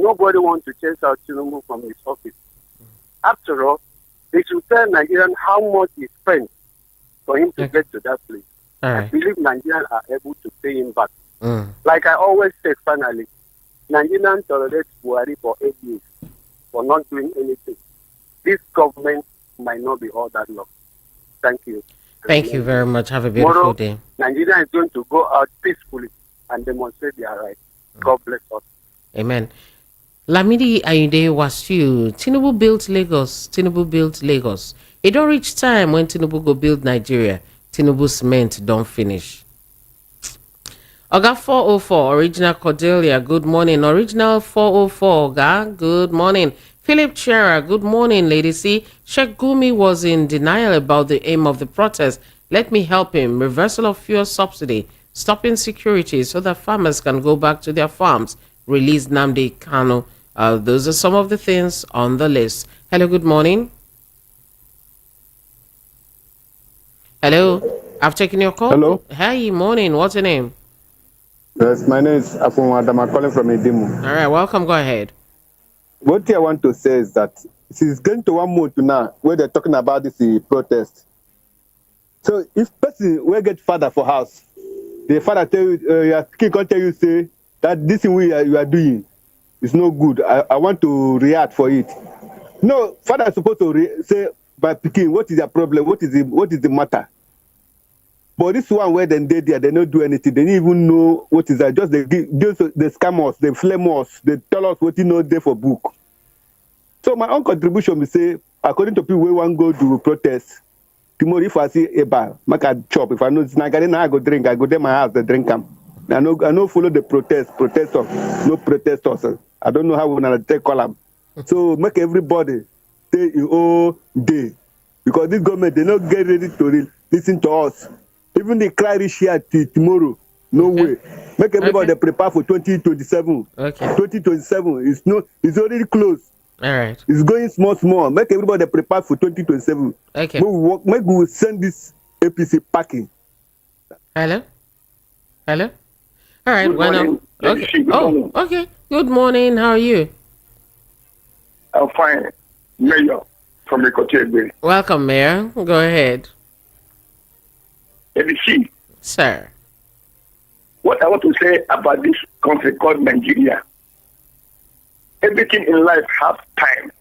Nobody wants to chase out Tinubu from his office. After all, they should tell Nigerians how much he spent for him to get to that place. I believe Nigerians are able to pay him back. Like I always say, finally, Nigerians tolerate Buhari for 8 years for not doing anything. This government might not be all that long. Thank you. Thank you very much. Have a beautiful day. Nigeria is going to go out peacefully and demonstrate their right. God bless us. Amen. Lamidi Ayinde Wasiu, Tinubu built Lagos. Tinubu built Lagos. It don't reach time when Tinubu go build Nigeria. Tinubu cement don't finish. Oga 404, Original Cordelia, good morning. Original 404, Oga, good morning. Philip Chera, good morning, Lady C. Sheikh Gumi was in denial about the aim of the protest. Let me help him. Reversal of fuel subsidy, stopping security so that farmers can go back to their farms. Release Nnamdi Kanu. Those are some of the things on the list. Hello, good morning. Hello, I've taken your call. Hello. Hey, morning. What's your name? Yes, my name is Afunwadam. I'm calling from Idimu. All right, welcome. Go ahead. What I want to say is that it's going to 1 month now where they're talking about this protest. So if person will get father for house, the father tell you, your kid can't tell you say that this thing you are doing is no good. I want to react for it. No, father is supposed to say by picking what is their problem, what is the matter. But this one where then they don't do anything. They didn't even know what is that. Just they scam us, they flame us, they tell us what you know there for book. So my own contribution will say, according to people who want to go to protest, tomorrow if I see a bar, make a chop. If I know it's not I go drink, I go there my house, they drink them. I know follow the protesters, no protesters. I don't know how we're gonna take column. So make everybody stay all day. Because this government, they not get ready to listen to us. Even they cry this year tomorrow. No way. Make everybody prepare for 2027. Okay. 2027 it's already close. All right. It's going small. Make everybody prepare for 2027. Okay. Make we send this APC packing. Hello? All right. Good morning. Okay. Oh, okay. Good morning. How are you? I'm fine. Mayor from Ekotebe. Welcome, Mayor. Go ahead. ABC. Sir. What I want to say about this country called Nigeria. Everything in life has time.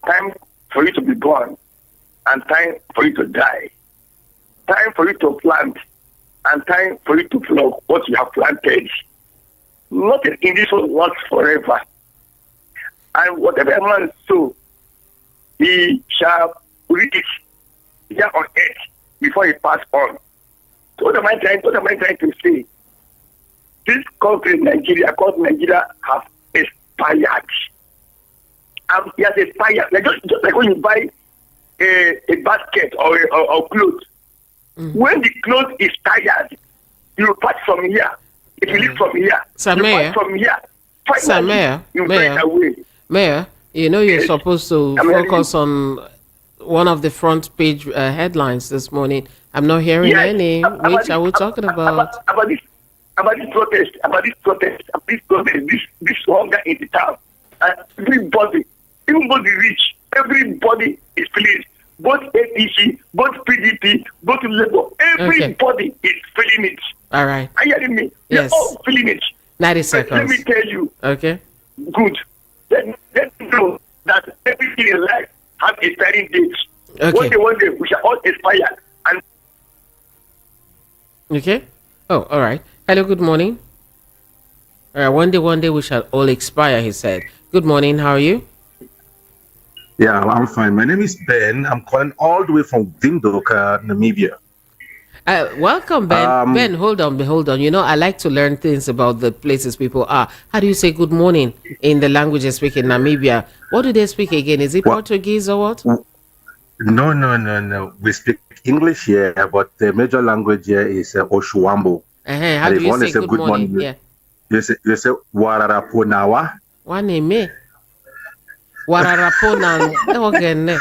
Time for you to be born and time for you to die. Time for you to plant and time for you to pluck what you have planted. Nothing in this world lasts forever. And whatever a man sow, he shall reap here on earth before he pass on. So what am I trying to say? This country, Nigeria, called Nigeria, has expired. It has expired. Like just like when you buy a basket or clothes. When the clothes is tired, you part from here. If you leave from here, you part from here. Finally, you get away. Mayor, you know you're supposed to focus on one of the front page headlines this morning. I'm not hearing any. Which are we talking about? About this protest, this hunger in the town. Everybody, even both the rich, everybody is feeling it. Both APC, both PDP, both Labour, everybody is feeling it. All right. Are you hearing me? Yes. They're all feeling it. 90 seconds. Let me tell you. Okay. Good. Let me know that everything in life has expiring dates. Okay. One day we shall all expire. And okay. Oh, all right. Hello, good morning. All right, one day we shall all expire, he said. Good morning, how are you? Yeah, I'm fine. My name is Ben. I'm calling all the way from Windhoek, Namibia. Welcome, Ben. Ben, hold on. You know, I like to learn things about the places people are. How do you say good morning in the language they speak in Namibia? What do they speak again? Is it Portuguese or what? No. We speak English here, but the major language here is Oshuambo. How do you say good morning? Yeah. You say Wararaponawa. Waneme. Wararaponawa.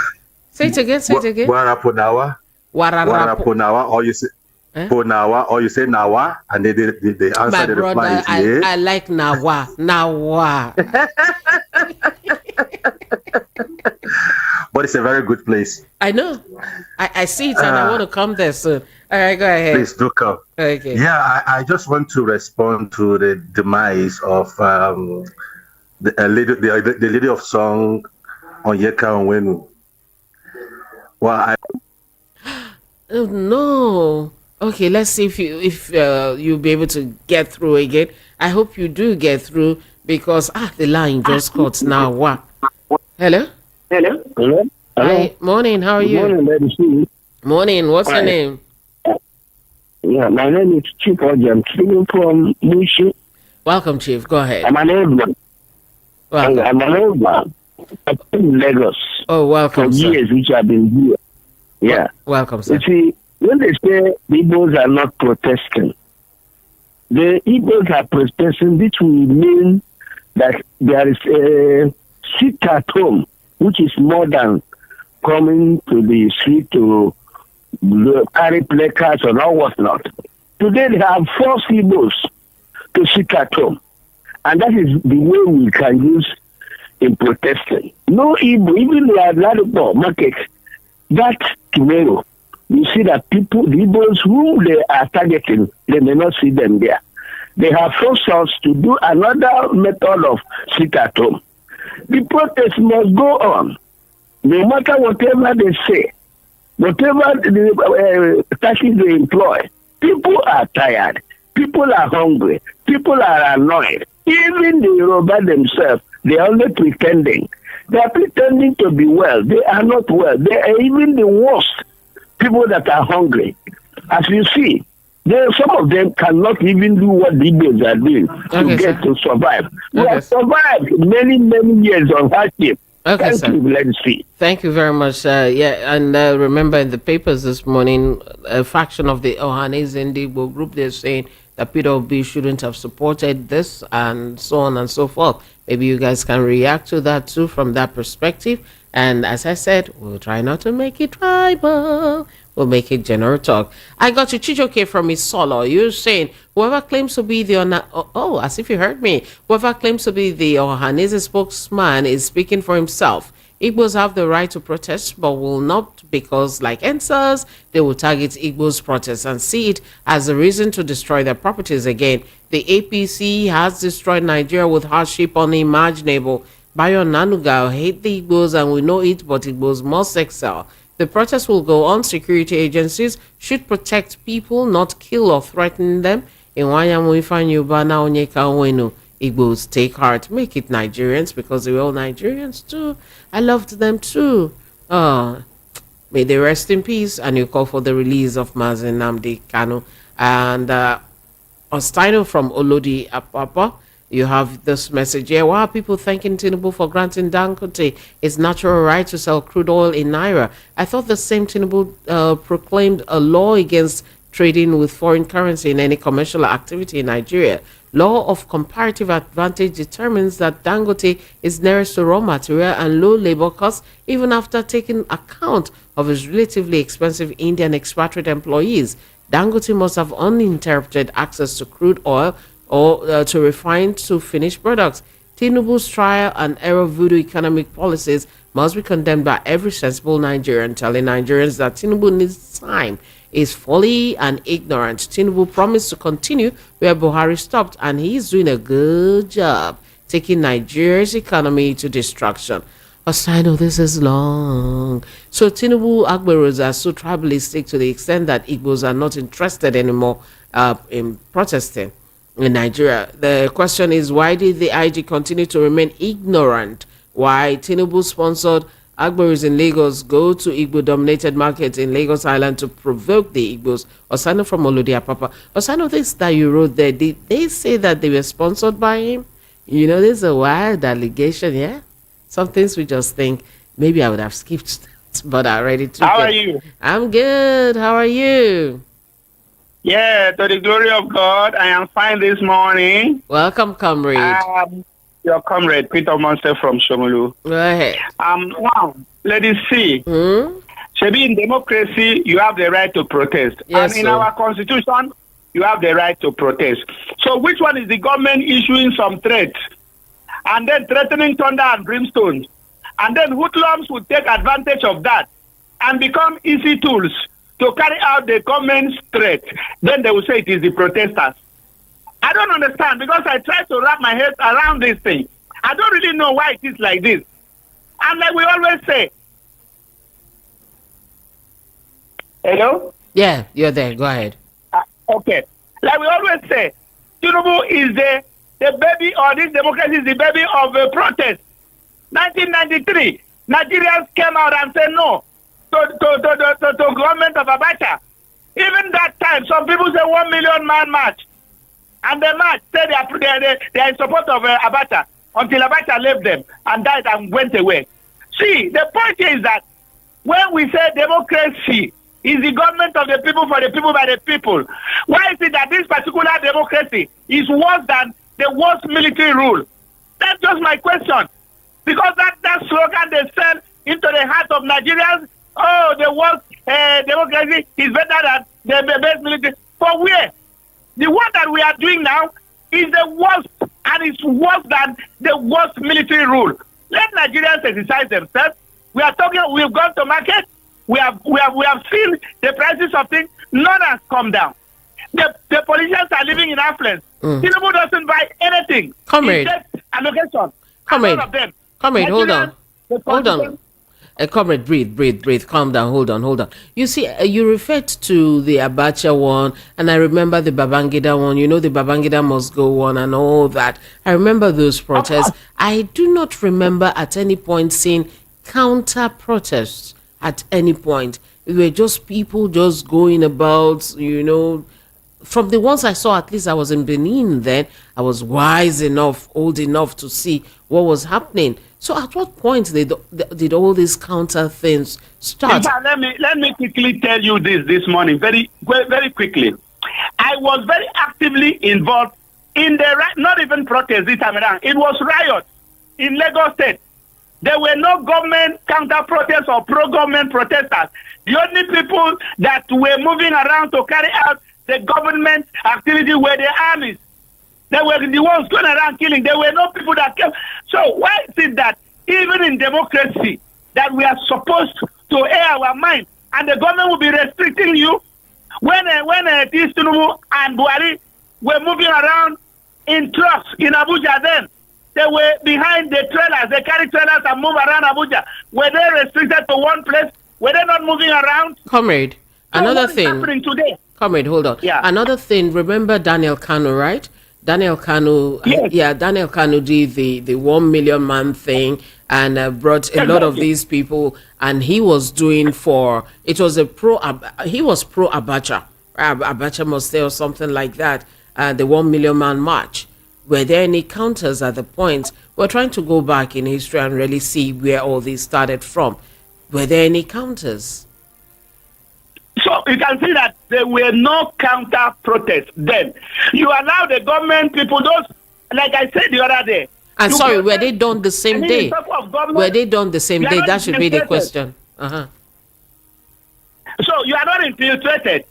Say it again. Wararaponawa. Wararaponawa, or you say For Nawa, or you say Nawa, and they answer My the brother, reply is yeah. I like Nawa. Nawa. But it's a very good place. I know. I see it and I want to come there soon. All right, go ahead. Please do come. Okay. Yeah, I just want to respond to the demise of the lady of song Onyeka Onwenu. Well, Oh no. Okay, let's see if you'll be able to get through again. I hope you do get through because the line just cut now. What? Hello? Hello? Hello? Hi, morning, how are you? Morning, lady. Morning, what's your Hi. name? Yeah, my name is Chief Oji. I'm speaking from Mushi. Welcome, Chief. Go ahead. I'm an old man. Welcome. I'm an old man. I've been in Lagos Oh, welcome, for sir. years, which I've been here. Yeah. Welcome, sir. You see, when they say the Igbos are not protesting, the Igbos are protesting, which will mean that there is a sit at home, which is more than coming to the street to carry placards or all whatnot. Today they have forced Igbos to sit at home. And that is the way we can use in protesting. No Igbo, even the Atlanta market, that tomorrow, you see that people, the Igbos whom they are targeting, they may not see them there. They have forced us to do another method of sit at home. The protest must go on. No matter whatever they say, whatever the tactics they employ, people are tired. People are hungry. People are annoyed. Even the Yoruba themselves, they are only pretending. They are pretending to be well. They are not well. They are even the worst people that are hungry. As you see, some of them cannot even do what the Igbos are doing to survive. We have survived many, many years of hardship. Okay, Thank you, let's see. Thank you very much. Yeah, and remember in the papers this morning, a faction of the Ohanese Igbo group, they're saying that Peter Obi shouldn't have supported this and so on and so forth. Maybe you guys can react to that too from that perspective. And as I said, we'll try not to make it tribal. We'll make it general talk. I got you, Chijoke from Isolo. You're saying whoever claims to be the as if you heard me. Whoever claims to be the Ohanese spokesman is speaking for himself. Igbos have the right to protest, but will not because, like NSAS, they will target Igbos' protests and see it as a reason to destroy their properties again. The APC has destroyed Nigeria with hardship unimaginable. Bayo Nanuga hate the Igbos and we know it, but Igbos must excel. The protest will go on. Security agencies should protect people, not kill or threaten them. In Igbos, take heart, make it Nigerians because they were all Nigerians too. I loved them too. May they rest in peace. And you call for the release of Mazen Nnamdi Kanu. And Ostino from Olodi Apapa, you have this message here. Why are people thanking Tinubu for granting Dangote its natural right to sell crude oil in Naira? I thought the same Tinubu proclaimed a law against trading with foreign currency in any commercial activity in Nigeria. Law of comparative advantage determines that Dangote is nearest to raw material and low labor costs even after taking account of his relatively expensive Indian expatriate employees. Dangote must have uninterrupted access to crude oil or to refine to finished products. Tinubu's trial and error voodoo economic policies must be condemned by every sensible Nigerian. Telling Nigerians that Tinubu needs time is folly and ignorant. Tinubu promised to continue where Buhari stopped, and he's doing a good job taking Nigeria's economy to destruction. I know this is long. So Tinubu Agberos are so tribalistic to the extent that Igbos are not interested anymore in protesting in Nigeria. The question is, why did the IG continue to remain ignorant? Why Tinubu-sponsored Agberos in Lagos go to Igbo-dominated markets in Lagos Island to provoke the Igbos? Osano from Olodia Papa. Osano, this that you wrote there, did they say that they were sponsored by him? You know, there's a wild allegation, yeah? Some things we just think, maybe I would have skipped that, but I already took it. How are you? I'm good. How are you? Yeah, to the glory of God, I am fine this morning. Welcome, comrade. Your comrade, Peter Monster from Shomolu. Go ahead. Now, let us see. Maybe in democracy, you have the right to protest. Yes, and in our constitution, you have the right to protest. So which one is the government issuing some threats and then threatening thunder and brimstone? And then hoodlums would take advantage of that and become easy tools to carry out the government's threat. Then they will say it is the protesters. I don't understand because I try to wrap my head around this thing. I don't really know why it is like this. And like we always say, hello? Yeah, you're there. Go ahead. Okay. Like we always say, Tinubu is the baby, or this democracy is the baby of a protest. 1993, Nigerians came out and said no to government of Abacha. Even that time, some people say 1 million man march. And the march said they are in support of Abacha until Abacha left them and died and went away. See, the point is that when we say democracy is the government of the people, for the people, by the people, why is it that this particular democracy is worse than the worst military rule? That's just my question. Because that slogan they sell into the heart of Nigerians, oh, the worst democracy is better than the best military. For where? The one that we are doing now is the worst, and it's worse than the worst military rule. Let Nigerians exercise themselves. We are talking, we've gone to market, we have seen the prices of things, none has come down. The politicians are living in affluence. Tinubu doesn't buy anything. Comrade. Allocation. Comrade, hold on. Comrade, breathe. Calm down. Hold on. You see, you referred to the Abacha one, and I remember the Babangida one. You know, the Babangida must go one and all that. I remember those protests. I do not remember at any point seeing counter protests at any point. It were just people just going about, you know. From the ones I saw, at least I was in Benin then, I was wise enough, old enough to see what was happening. So at what point did all these counter things start? In fact, let me quickly tell you this morning, very quickly. I was very actively involved in the, not even protest this time around, it was riot in Lagos State. There were no government counter protests or pro-government protesters. The only people that were moving around to carry out the government activity were the armies. They were the ones going around killing. There were no people that came. So why is it that even in democracy that we are supposed to air our mind and the government will be restricting you? When Tinubu and Buhari were moving around in trucks in Abuja then, they were behind the trailers. They carry trailers and move around Abuja. Were they restricted to one place? Were they not moving around? Comrade, another thing. What's happening today? Comrade, hold on. Yeah. Another thing, remember Daniel Kanu, right? Daniel Kanu, yes. Daniel Kanu did the 1 million man thing and brought a lot of these people, and he was doing he was pro Abacha. Abacha must say, or something like that, the 1 million man march. Were there any counters at the point? We're trying to go back in history and really see where all this started from. Were there any counters? So you can see that there were no counter protests then. You allow the government people, those, like I said the other day. And sorry, were they done the same day? Were they done the same day? That should be the question. So you are not infiltrated.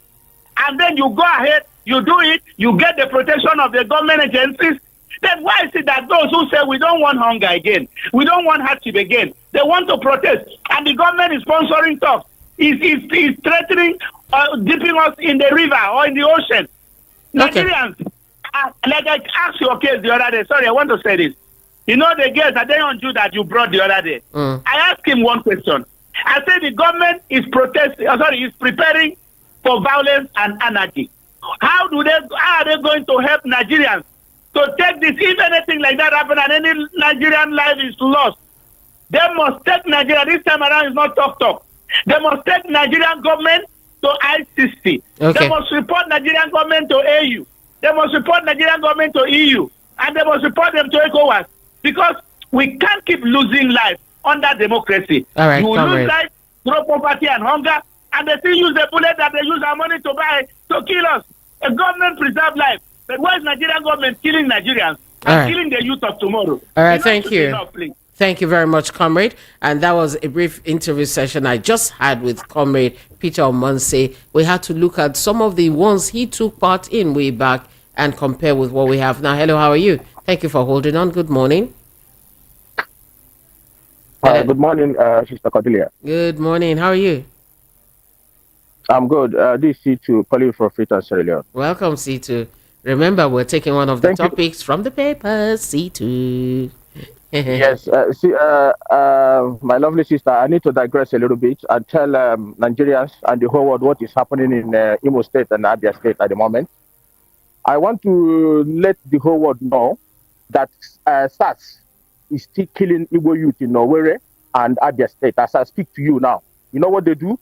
And then you go ahead, you do it, you get the protection of the government agencies. Then why is it that those who say we don't want hunger again, we don't want hardship again, they want to protest, and the government is sponsoring talks, is threatening dipping us in the river or in the ocean? Okay. Nigerians, like I asked your case the other day, sorry, I want to say this. You know the girls that they on you that you brought the other day. I asked him one question. I said the government is is preparing for violence and anarchy. How are they going to help Nigerians to take this? If anything like that happens and any Nigerian life is lost, they must take Nigeria. This time around is not talk. They must take Nigerian government to I-60. Okay. They must report Nigerian government to AU. They must report Nigerian government to EU. And they must report them to ECOWAS. Because we can't keep losing life under democracy. All right, you will comrade. lose life through poverty and hunger, and they still use the bullet that they use our money to buy to kill us. A government preserve life. But why is Nigerian government killing Nigerians and killing the youth of tomorrow? All right, thank you. Enough, please. Thank you very much, comrade. And that was a brief interview session I just had with comrade Peter Omonse. We had to look at some of the ones he took part in way back and compare with what we have now. Hello, how are you? Thank you for holding on. Good morning. Good morning, Sister Cordelia. Good morning. How are you? I'm good. This is C2 calling from Freetown, Sierra Leone. Welcome, C2. Remember, we're taking one of the topics from the papers, C2. Yes. My lovely sister, I need to digress a little bit and tell Nigerians and the whole world what is happening in Imo State and Abia State at the moment. I want to let the whole world know that SARS is still killing Igbo youth in Owerri and Abia State. As I speak to you now, you know what they do?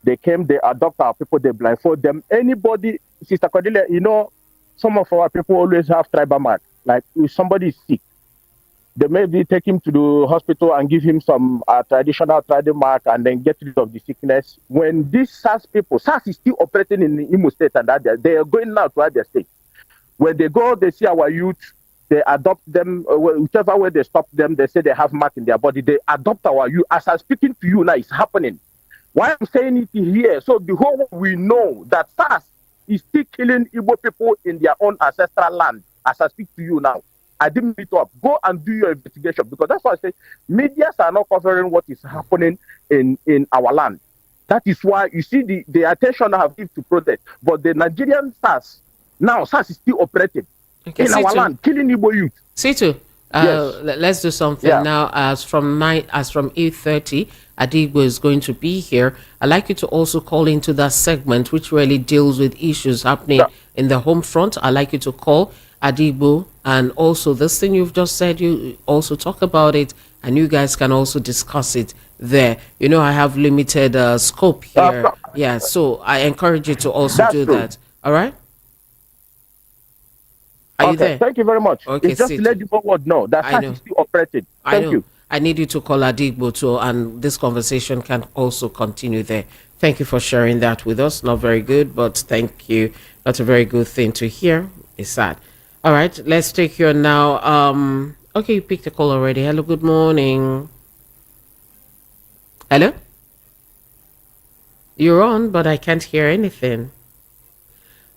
They came, they adopt our people, they blindfold them. Anybody, Sister Cordelia, you know, some of our people always have tribal mark. Like if somebody is sick, they maybe take him to the hospital and give him some traditional tribal mark and then get rid of the sickness. When these SARS people, SARS is still operating in the Imo State and Abia, they are going now to Abia State. When they go, they see our youth, they adopt them, whichever way they stop them, they say they have mark in their body, they adopt our youth. As I'm speaking to you now, it's happening. Why I'm saying it here, so the whole world will know that SARS is still killing Igbo people in their own ancestral land. As I speak to you now, I didn't meet up. Go and do your investigation, because that's why I say medias are not covering what is happening in our land. That is why you see the attention I have given to protest. But the Nigerian SARS, now SARS is still operating in our land, killing Igbo youth. C2, let's do something now. As from 8:30, Adigbo is going to be here. I'd like you to also call into that segment which really deals with issues happening in the home front. I'd like you to call Adigbo, and also this thing you've just said, you also talk about it, and you guys can also discuss it there. You know, I have limited scope here. So I encourage you to also do that. All right? Are you there? Thank you very much. Okay, it's just to let the world know that SARS is still operating. Thank you. I need you to call Adigbo too, and this conversation can also continue there. Thank you for sharing that with us. Not very good, but thank you. That's a very good thing to hear. It's sad. All right, let's take you now. Okay, you picked a call already. Hello, good morning. Hello? You're on, but I can't hear anything.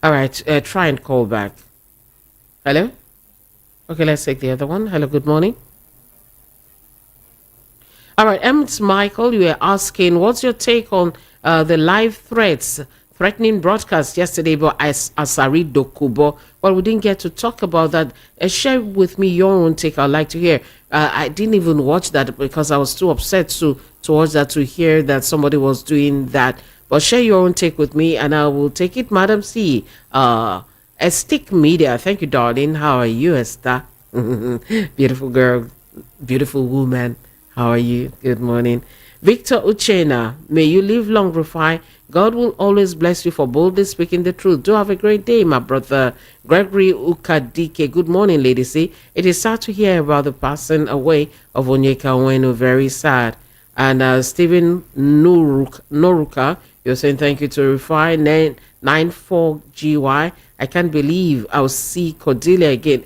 All right, try and call back. Hello? Okay, let's take the other one. Hello, good morning. All right, Emmett Michael, you were asking, what's your take on the live threatening broadcast yesterday by Asari Dokubo? Well, we didn't get to talk about that. Share with me your own take. I'd like to hear. I didn't even watch that because I was too upset towards that to hear that somebody was doing that. But share your own take with me, and I will take it, Madam C. Stick Media. Thank you, darling. How are you, Esther? Beautiful girl, beautiful woman. How are you? Good morning. Victor Uchena, may you live long, Rufai. God will always bless you for boldly speaking the truth. Do have a great day, my brother. Gregory Ukadike. Good morning, ladies. See, it is sad to hear about the passing away of Onyeka Onwenu. Very sad. And Stephen Noruka, you're saying thank you to Rufai 94GY. I can't believe I'll see Cordelia again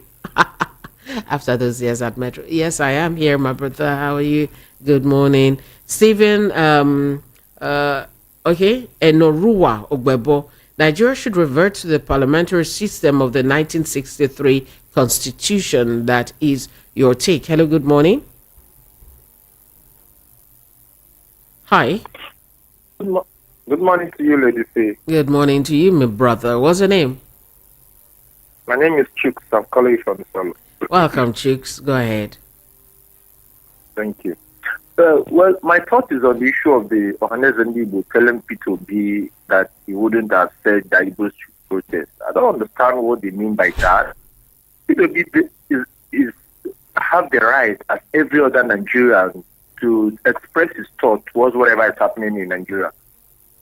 after those years at Metro. Yes, I am here, my brother. How are you? Good morning. Stephen, okay, Enoruwa Ogbebo. Nigeria should revert to the parliamentary system of the 1963 constitution. That is your take. Hello, good morning. Hi. Good morning to you, Lady C. Good morning to you, my brother. What's your name? My name is Chooks. I'm calling you from the summer. Welcome, Chooks. Go ahead. Thank you. Well, my thought is on the issue of the Ohanes and Igbo telling P2B that he wouldn't have said that Igbo should protest. I don't understand what they mean by that. P2B have the right, as every other Nigerian, to express his thought towards whatever is happening in Nigeria.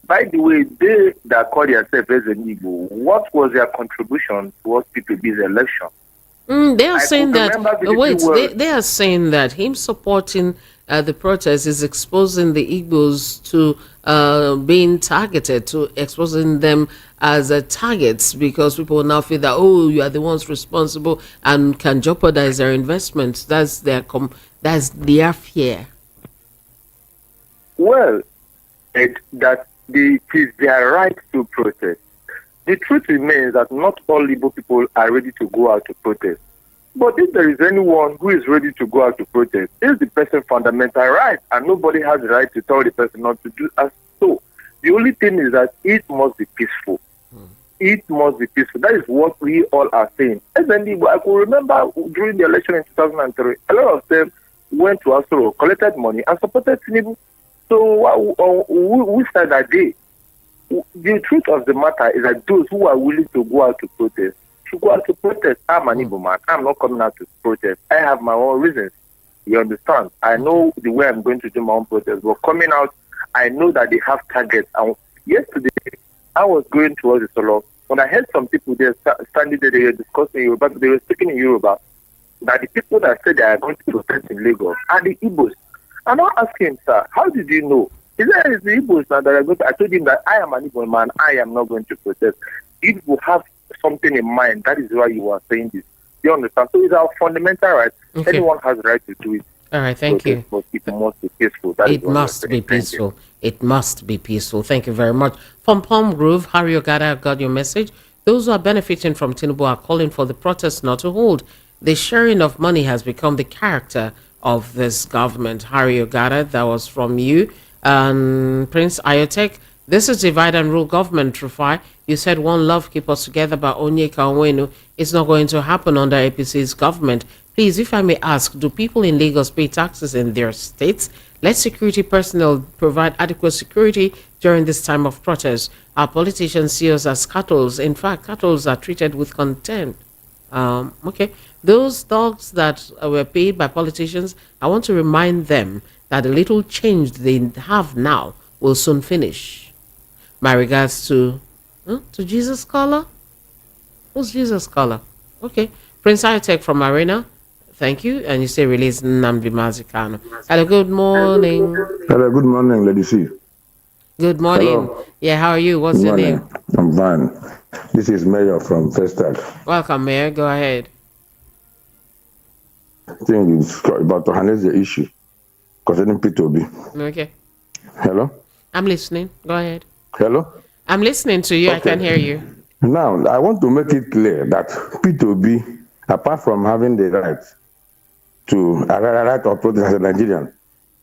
By the way, they that call themselves as an Igbo, what was their contribution towards P2B's election? They are saying that. They are saying that him supporting the protest is exposing the Igbos to being targeted, to exposing them as targets, because people now feel that, oh, you are the ones responsible and can jeopardize their investments. That's their fear. Well, it is their right to protest. The truth remains that not all Igbo people are ready to go out to protest. But if there is anyone who is ready to go out to protest, it's the person's fundamental right, and nobody has the right to tell the person not to do as so. The only thing is that it must be peaceful. It must be peaceful. That is what we all are saying. As I could remember during the election in 2003, a lot of them went to Asoro, collected money, and supported Tinubu. So we said that day. The truth of the matter is that those who are willing to go out to protest should go out to protest. I'm an Igbo man. I'm not coming out to protest. I have my own reasons. You understand? I know the way I'm going to do my own protest. But coming out, I know that they have targets. And yesterday, I was going towards the Solo. When I heard some people there standing there, they were discussing Yoruba, they were speaking in Yoruba, that the people that said they are going to protest in Lagos are the Igbos. And I asked him, sir, how did you know? He said, it's the Igbos now that are going to. I told him that I am an Igbo man. I am not going to protest. If you have something in mind, that is why you are saying this. You understand? So it's our fundamental right. Okay. Anyone has the right to do it. All right, thank you. But it must be peaceful. It must be peaceful. It must be peaceful. Thank you very much. From Palm Grove, Harry Ogada, I've got your message. Those who are benefiting from Tinubu are calling for the protests not to hold. The sharing of money has become the character of this government. Harry Ogada, that was from you. Prince Ayotek, this is divide and rule government, Rufai. You said one love keep us together, but Onyeka Onwenu, it's not going to happen under APC's government. Please, if I may ask, do people in Lagos pay taxes in their states? Let security personnel provide adequate security during this time of protest. Our politicians see us as cattle. In fact, cattle are treated with contempt. Okay. Those dogs that were paid by politicians, I want to remind them that the little change they have now will soon finish. My regards to Jesus Scholar? Who's Jesus Scholar? Okay. Prince Ayotek from Arena. Thank you. And you say release Nnamdi Mazikano. Hello, good morning. Hello, good morning, Lady C. Good morning. Hello. Yeah, how are you? What's your name? I'm fine. This is Mayor from Festag. Welcome, Mayor. Go ahead. I think it's about to harness the issue concerning P2B. Okay. Hello? I'm listening. Go ahead. Hello? I'm listening to you. Okay. I can hear you. Now, I want to make it clear that P2B, apart from having the right of protest as a Nigerian,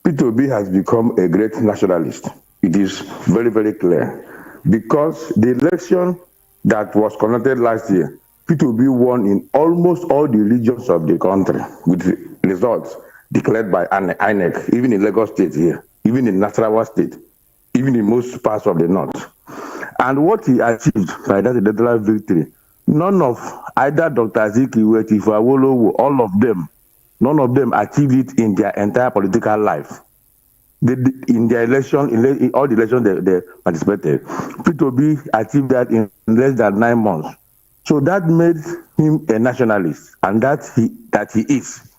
P2B has become a great nationalist. It is very, very clear. Because the election that was conducted last year, P2B won in almost all the regions of the country with results declared by INEC, even in Lagos State here, even in Nasarawa State, even in most parts of the north. And what he achieved by that electoral victory, none of either Dr. Azikiwe, Tifo Awolowo, all of them, none of them achieved it in their entire political life. In their election, in all the elections they participated, P2B achieved that in less than 9 months. So that made him a nationalist, and that he is.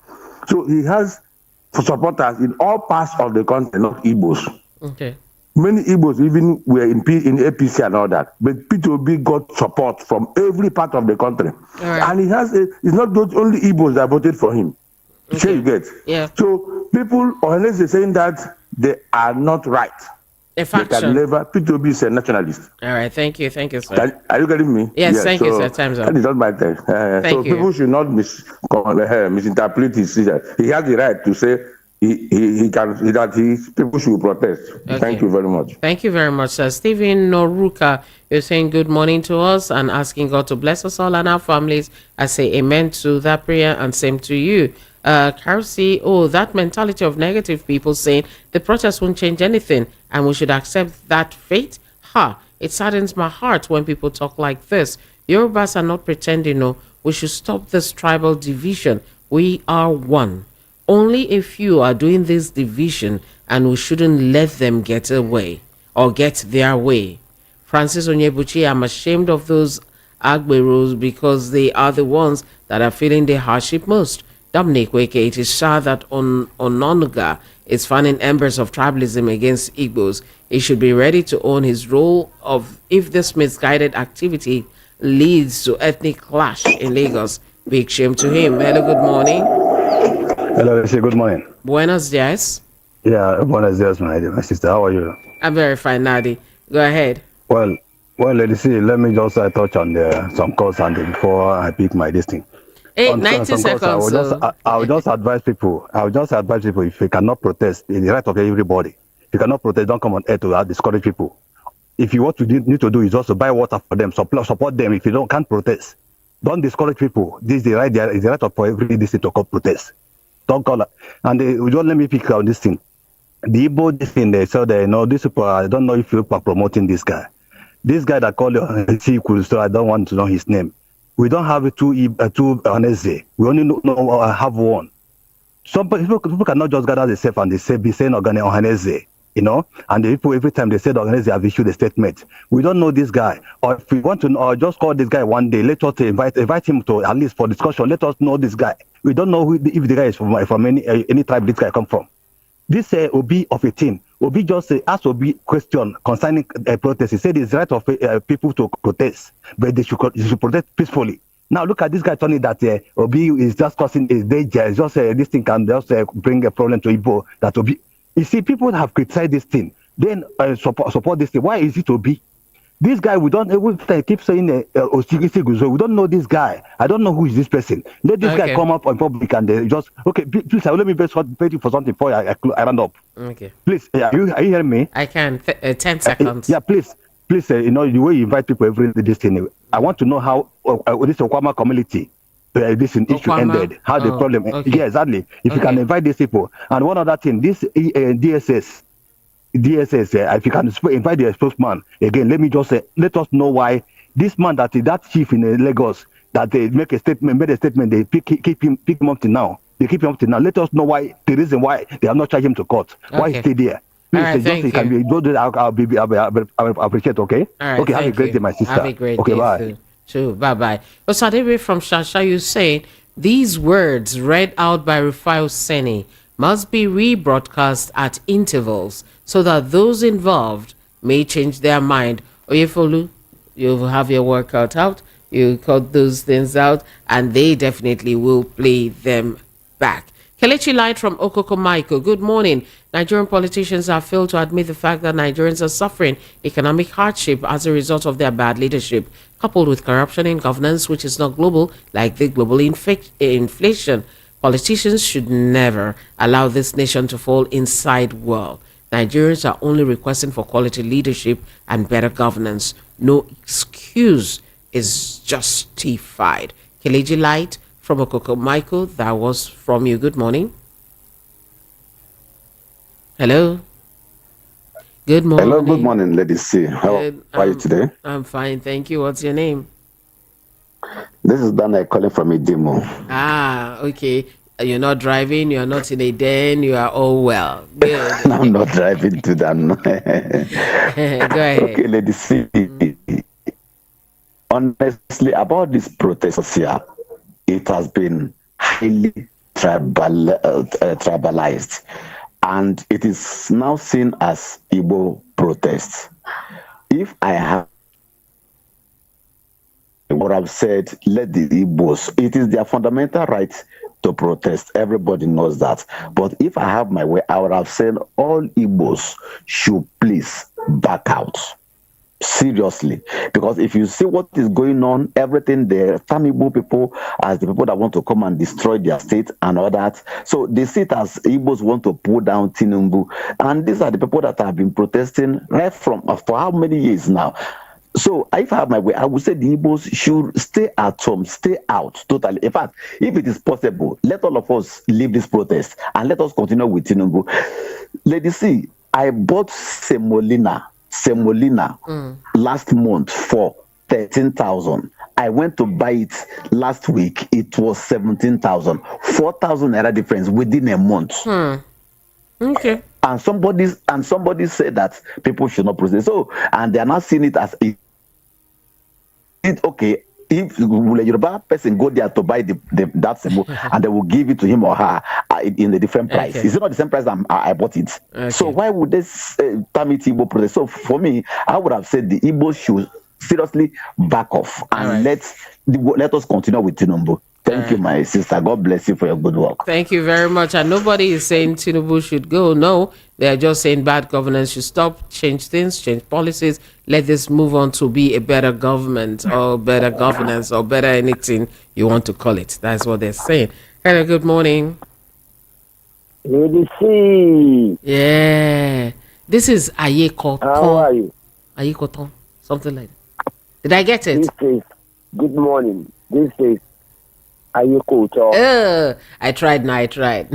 So he has supporters in all parts of the country, not Igbos. Okay. Many Igbos even were in APC and all that, but P2B got support from every part of the country. Right. And he has it's not those only Igbos that voted for him. Okay. So you get. Yeah. So people, unless they're saying that, they are not right. A faction. They can never. P2B is a nationalist. All right. Thank you, sir. Are you getting me? Yes, thank you, sir. Time's up. That is not my thing. So people should not misinterpret his decision. He has the right to say people should protest. Okay. Thank you very much. Thank you very much, sir. Stephen Noruka, you're saying good morning to us and asking God to bless us all and our families. I say amen to that prayer and same to you. Karsi, that mentality of negative people saying the protest won't change anything and we should accept that fate. It saddens my heart when people talk like this. Yorubas are not pretending. No, we should stop this tribal division. We are one. Only a few are doing this division and we shouldn't let them get away or get their way. Francis Onyebuchi, I'm ashamed of those Agberos because they are the ones that are feeling the hardship most. Dominic Weke, it is sad that Ononuga is fanning embers of tribalism against Igbos. He should be ready to own his role of if this misguided activity leads to ethnic clash in Lagos. Big shame to him. Hello, good morning. Hello, good morning. Buenos dias. Yeah, buenos dias, my sister. How are you? I'm very fine, Nadi. Go ahead. Well, lady, see, let me just touch on some calls and before I pick my listing. 90 seconds. I will just advise people. If you cannot protest, it's the right of everybody. If you cannot protest, don't come on air to discourage people. If you what you need to do is also buy water for them, support them. If you can't protest, don't discourage people. This is the right. It's the right of every district to come protest. Don't call it. And don't let me pick out this thing. The Igbo this thing they said these people. I don't know if you are promoting this guy. This guy that called you, so I don't want to know his name. We don't have two Ohaneze. We only have one. Some people cannot just gather themselves and be saying Ohaneze, and the people every time they say Ohaneze have issued a statement. We don't know this guy. Or if we want to know, or just call this guy one day, let us invite him to at least for discussion. Let us know this guy. We don't know if the guy is from any tribe this guy come from. This Obi of a team. Obi just asked Obi question concerning protest. He said it's right of people to protest, but they should protest peacefully. Now look at this guy telling that Obi is just causing a danger. It's just this thing can just bring a problem to Igbo. That Obi, you see, people have criticized this thing. Then support this thing. Why is it Obi? This guy, we keep saying we don't know this guy. I don't know who is this person. Let this guy come up on public and just please. Let me pay you for something before I round up. Okay. Please, are you hearing me? I can. 10 seconds. Yeah, please. The way you invite people every day, this thing. I want to know how this Okwama community this issue ended. How the problem? Okay. Yeah, exactly. If you can invite these people, and one other thing, this DSS, if you can invite the spokesman again, let us know why this man that chief in Lagos that they made a statement, they keep him up to now. They keep him up to now. Let us know why the reason why they have not charged him to court. Why he stay there? Please, right, I'll appreciate. Okay. Right, okay. Have a great day, my sister. Have a great day. Bye. Too. Bye. Osadebe from Shasha, you saying these words read out by Rufai Oseni must be rebroadcast at intervals so that those involved may change their mind. Oyefolu, you have your workout out, you cut those things out, and they definitely will play them back. Kelechi Light from Okoko Michael, good morning. Nigerian politicians have failed to admit the fact that Nigerians are suffering economic hardship as a result of their bad leadership, coupled with corruption in governance, which is not global, like the global inflation. Politicians should never allow this nation to fall inside world. Nigerians are only requesting for quality leadership and better governance. No excuse is justified. Kelechi Light from Okoko Michael, that was from you. Good morning. Hello. Good morning. Hello, good morning, ladies. C. How are you today? I'm fine, thank you. What's your name? This is Dana calling from Idimo. Okay. You're not driving, you're not in a den, you are all well. Good. I'm not driving to that. Go ahead. Okay, ladies. C. Honestly, about this protest here, it has been highly tribalized. And it is now seen as Igbo protests. If I have what I've said, let the Igbos, it is their fundamental right to protest. Everybody knows that. But if I have my way, I would have said all Igbos should please back out. Seriously, because if you see what is going on, everything the Igbo people as the people that want to come and destroy their state and all that. So they see it as Igbos want to pull down Tinubu, and these are the people that have been protesting right from for how many years now. So if I have my way, I would say the Igbos should stay at home, stay out totally. In fact, if it is possible, let all of us leave this protest and let us continue with Tinubu. Ladies, see, I bought semolina last month for 13,000. I went to buy it last week. It was 17,000. 4,000 naira difference within a month. Okay. And somebody said that people should not protest. So, and they are not seeing it as okay. if will a Yoruba person go there to buy that semo and they will give it to him or her in a different price? Is it not the same price I bought it? So why would they term it Igbo protest? So for me, I would have said the Igbo should seriously back off and let us continue with Tinubu. Thank you, my sister. God bless you for your good work. Thank you very much. And nobody is saying Tinubu should go. No, they are just saying bad governance should stop, change things, change policies. Let this move on to be a better government or better governance or better anything you want to call it. That's what they're saying. Hello, good morning. Yeah. This is Ayekoton. How are you? Ayekoton. Something like that. Did I get it? This is good morning. This is Ayekoton. I tried now. I tried.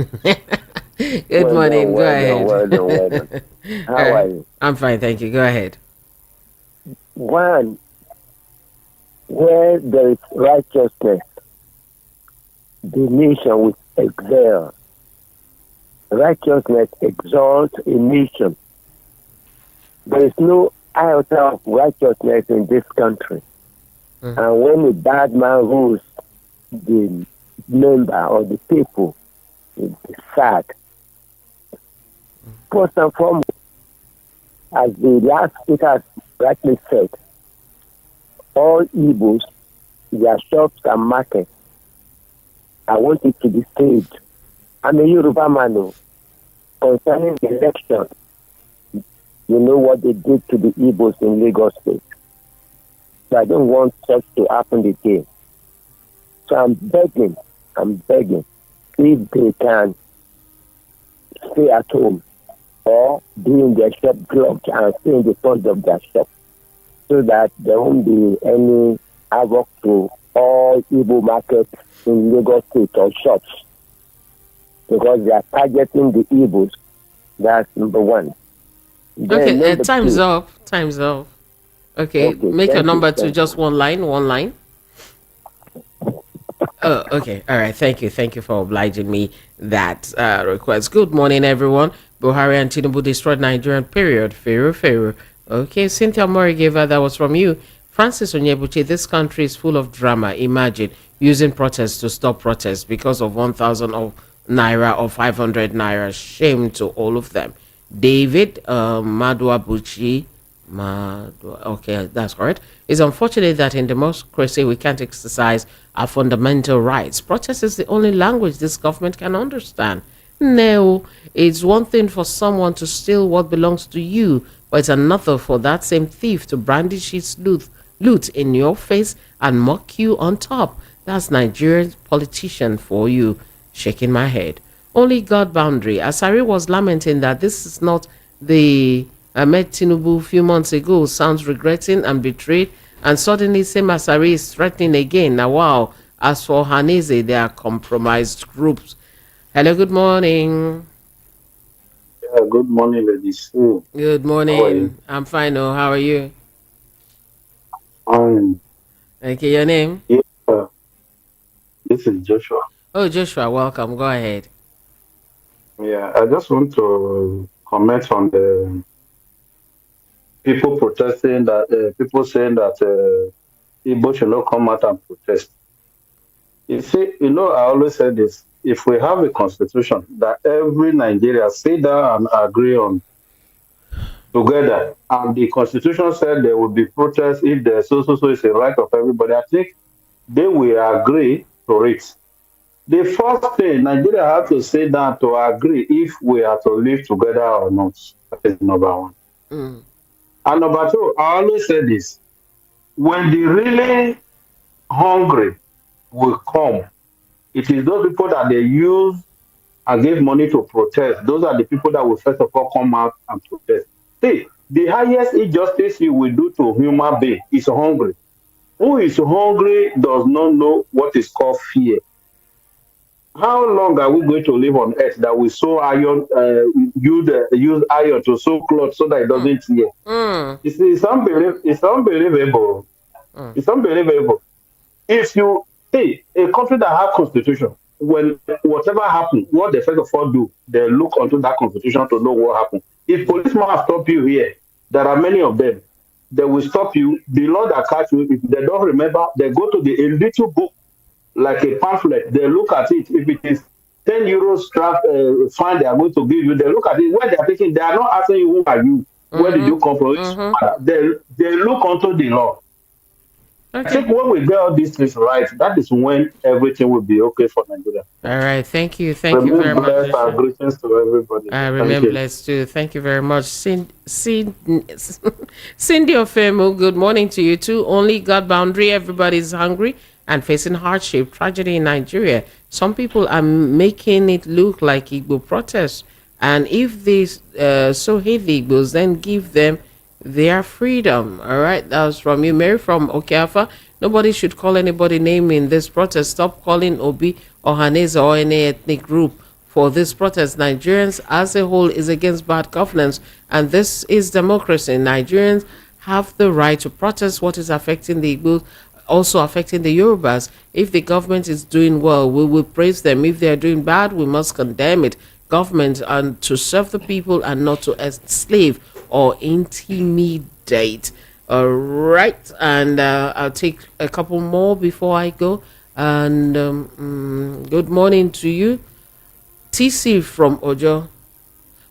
Good morning. Go ahead. Well done. How are you? I'm fine, thank you. Go ahead. One, where there is righteousness, the nation will excel. Righteousness exalts a nation. There is no iota of righteousness in this country. And when a bad man rules, the member or the people is sad. First and foremost, as the last speaker has rightly said, all Igbos, their shops and markets, I want it to be staged. I'm a Yoruba man. Concerning the election, you know what they did to the Igbos in Lagos State. So I don't want such to happen again. So I'm begging, if they can stay at home or be in their shop blocked and stay in the front of their shop so that there won't be any havoc to all Igbo markets in Lagos State or shops because they are targeting the Igbos. That's number one. Okay, time's up. Okay, make your number to just one line. Oh, okay. All right. Thank you for obliging me that request. Good morning, everyone. Buhari and Tinubu destroyed Nigerian period. Pharaoh. Okay, Cynthia Murray gave her, that was from you. Francis Onyebuchi, this country is full of drama. Imagine using protests to stop protests because of 1,000 naira or 500 naira. Shame to all of them. David Maduabuchi. Okay, that's correct. It's unfortunate that in democracy we can't exercise our fundamental rights. Protest is the only language this government can understand. No, it's one thing for someone to steal what belongs to you, but it's another for that same thief to brandish his loot in your face and mock you on top. That's Nigerian politician for you. Shaking my head. Only God boundary. Asari was lamenting that this is not the I met Tinubu a few months ago, sounds regretting and betrayed, and suddenly same Asari is threatening again. Now, wow. As for Hanese, they are compromised groups. Hello, good morning. Yeah, good morning, ladies. Good morning. I'm fine. Oh, how are you? Okay, your name? Yeah, this is Joshua. Oh, Joshua, welcome. Go ahead. Yeah, I just want to comment on the people protesting that people saying that Igbo should not come out and protest. You see, I always say this: if we have a constitution that every Nigerian sit down and agree on together, and the constitution said there will be protests if the so is a right of everybody, I think they will agree to it. The first thing Nigeria have to sit down to agree if we are to live together or not. That is number one. And number two, I always say this: when the really hungry will come, it is those people that they use and give money to protest. Those are the people that will first of all come out and protest. See, the highest injustice you will do to human being is hungry. Who is hungry does not know what is called fear. How long are we going to live on earth that we sew iron, use iron to sew clothes so that it doesn't tear? It's unbelievable. It's unbelievable. If you see a country that has constitution, when whatever happens, what they first of all do, they look onto that constitution to know what happened. If policemen stop you here, there are many of them. they will stop you. The law that catch you, if they don't remember, they go to a little book, like a pamphlet. They look at it. If it is 10 euros fine they are going to give you, they look at it. When they are taking, they are not asking you, who are you? Where did you come from? They look onto the law. Okay. I think when we get all these things right, that is when everything will be okay for Nigeria. All right. Thank you. Thank you very much. Greetings to everybody. I remain blessed too. Thank you very much. Cindy Ofemo, good morning to you too. Only God boundary. Everybody's hungry and facing hardship, tragedy in Nigeria. Some people are making it look like Igbo protests. And if they so hate the Igbos, then give them their freedom. All right, that was from you, Mary from Okafa. Nobody should call anybody name in this protest. Stop calling Obi or Hanese or any ethnic group for this protest. Nigerians as a whole is against bad governance, and this is democracy. Nigerians have the right to protest what is affecting the Igbos, also affecting the Yorubas. If the government is doing well, we will praise them. If they are doing bad, we must condemn it. Government and to serve the people and not to enslave or intimidate. All right, and I'll take a couple more before I go. And good morning to you, TC from Ojo.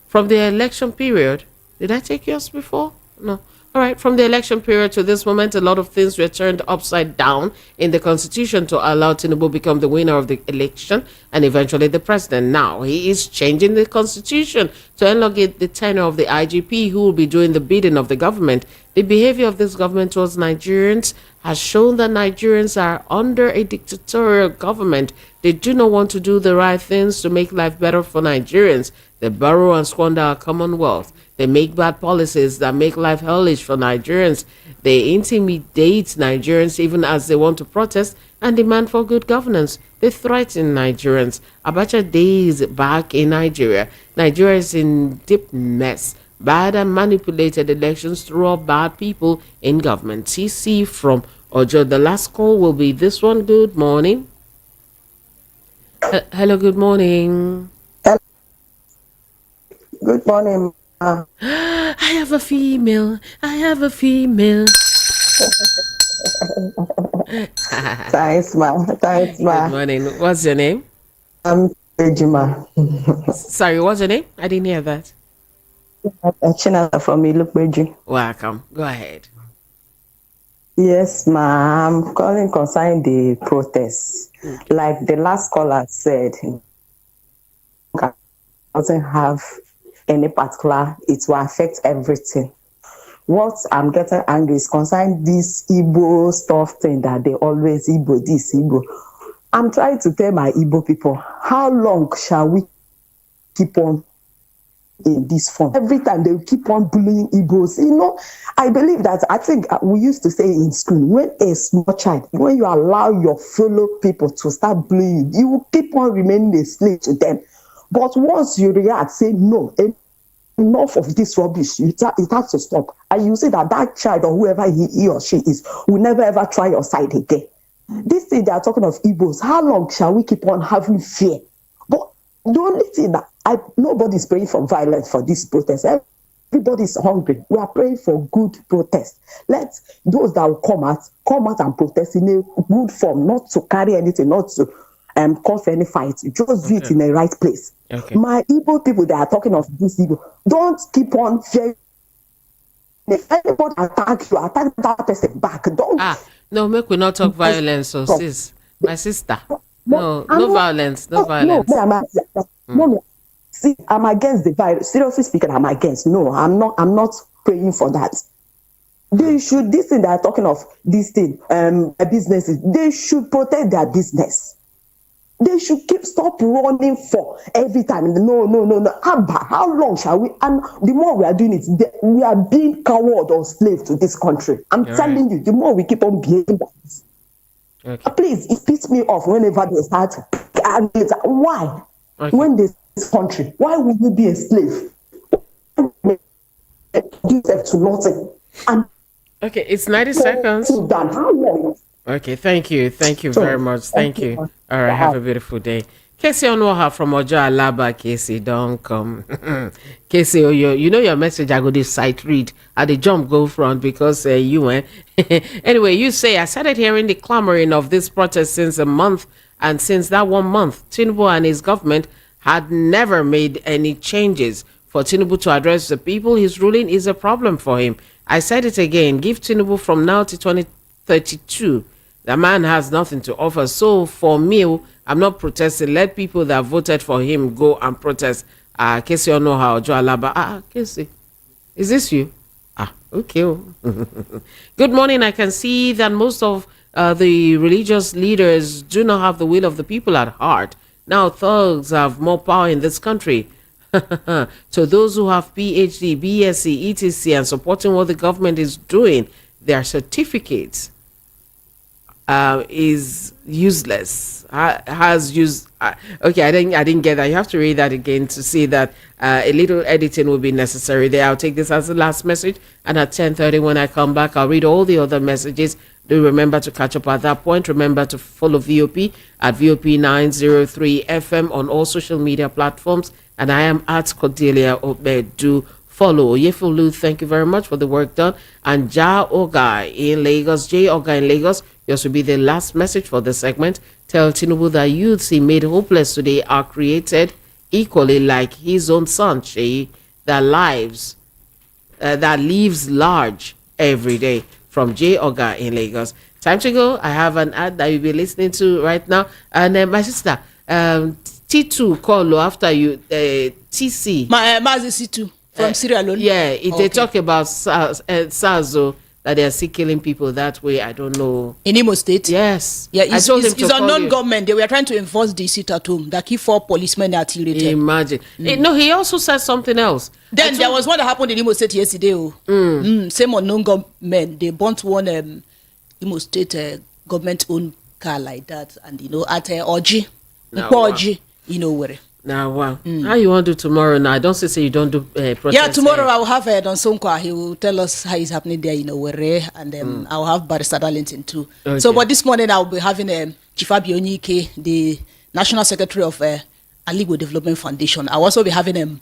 From the election period, did I take yours before? No. All right, from the election period to this moment, a lot of things were turned upside down in the constitution to allow Tinubu become the winner of the election and eventually the president. Now, he is changing the constitution to elongate the tenure of the IGP who will be doing the bidding of the government. The behavior of this government towards Nigerians has shown that Nigerians are under a dictatorial government. They do not want to do the right things to make life better for Nigerians. They borrow and squander our commonwealth. They make bad policies that make life hellish for Nigerians. They intimidate Nigerians even as they want to protest and demand for good governance. They threaten Nigerians. Abacha days back in Nigeria. Nigeria is in deep mess. Bad and manipulated elections throw up bad people in government. TC from Ojo. The last call will be this one. Good morning. Hello, good morning. Good morning. I have a female. I have a female. Thanks, ma. Thanks, ma. Good morning. What's your name? I'm Ejima. Sorry, what's your name? I didn't hear that. Chinala from Ilukbeji. Welcome. Go ahead. Yes, ma. I'm calling concerning the protests. Like the last caller said, doesn't have any particular, it will affect everything. What I'm getting angry is concerning this Igbo stuff thing that they always Igbo, this Igbo. I'm trying to tell my Igbo people, how long shall we keep on in this form? Every time they keep on bullying Igbos. You know, I believe that, I think we used to say in school, when a small child, when you allow your fellow people to start bullying you, you will keep on remaining a slave to them. But once you react, say no, enough of this rubbish, it has to stop. And you see that that child or whoever he or she is will never ever try your side again. This thing they are talking of Igbos, how long shall we keep on having fear? But the only thing that nobody is praying for violence for this protest. Everybody is hungry. We are praying for good protest. Let those that will come out and protest in a good form, not to carry anything, not to cause any fight. Just do it in the right place. Okay. My Igbo people that are talking of this Igbo, don't keep on fearing. If anybody attacks you, attack that person back. Don't. No, make we not talk violence, so sis. My sister. No violence. No violence. No. See, I'm against the violence. Seriously speaking, I'm against. No, I'm not praying for that. They should, this thing they are talking of, this thing, businesses, they should protect their business. They should stop running for every time. No. How long shall we? And the more we are doing it, we are being coward or slave to this country. I'm telling you, the more we keep on behaving like this. Okay. Please, it pisses me off whenever they start. And why? Okay. When this country, why would you be a slave? Give them to nothing. And okay, it's 90 seconds. How long? Okay, thank you. Thank you very much. Thank you. All right, have a beautiful day. Casey Onwaha from Ojo Alaba. Casey, don't come. Casey, oh, you know your message. I go this site read. At the jump go front because you went. Anyway, you say, I started hearing the clamoring of this protest since a month. And since that 1 month, Tinubu and his government had never made any changes. For Tinubu to address the people, his ruling is a problem for him. I said it again. Give Tinubu from now to 2032. The man has nothing to offer. So for me, I'm not protesting. Let people that voted for him go and protest. Casey Onoha Ojo Alaba. Casey, is this you? Okay. Good morning. I can see that most of the religious leaders do not have the will of the people at heart. Now thugs have more power in this country. So those who have PhD, BSc, etc. and supporting what the government is doing, their certificates is useless. Okay, I didn't get that. You have to read that again to see that a little editing will be necessary there. I'll take this as the last message, and at 10:30 when I come back, I'll read all the other messages. Do remember to catch up at that point. Remember to follow VOP at VOP 903 FM on all social media platforms, and I am at Cordelia Obed. Do follow Yefulu. Thank you very much for the work done. And Ja Ogai in Lagos, J Ogai in Lagos. Yours will be the last message for the segment. Tell Tinubu that youths he made hopeless today are created equally like his own son, Sheyi, that lives large every day. From J Oga in Lagos. Time to go. I have an ad that you'll be listening to right now. And my sister, T2 call after you, TC. Mazi C2 from Sierra Leone. Yeah, they talk about SARS, that they are still killing people that way. I don't know. In Imo State? Yes. Yeah, it's unknown government. They were trying to enforce the sit at home. That keep 4 policemen artillery. Imagine. No, he also said something else. Then there was one that happened in Imo State yesterday. Same unknown government. They burnt one Imo State government-owned car like that. And, at Oji. Oji, where. Now, wow. How you want to do tomorrow now? I don't say you don't do protest. Yeah, tomorrow I will have Don Sonkwa. He will tell us how it's happening there, and I will have Barrister Darlington too. Okay. So, but this morning I will be having Chief Abionyike, the National Secretary of Igbo Development Foundation. I will also be having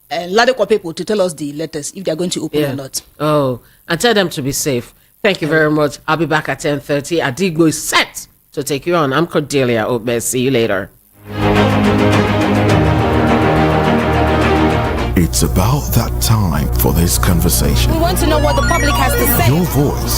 Ladekwa people to tell us the letters, if they are going to open or not. Oh, and tell them to be safe. Thank you very much. I'll be back at 10:30. Adigbo is set to take you on. I'm Cordelia Obed. See you later. It's about that time for this conversation. We want to know what the public has to say. Your voice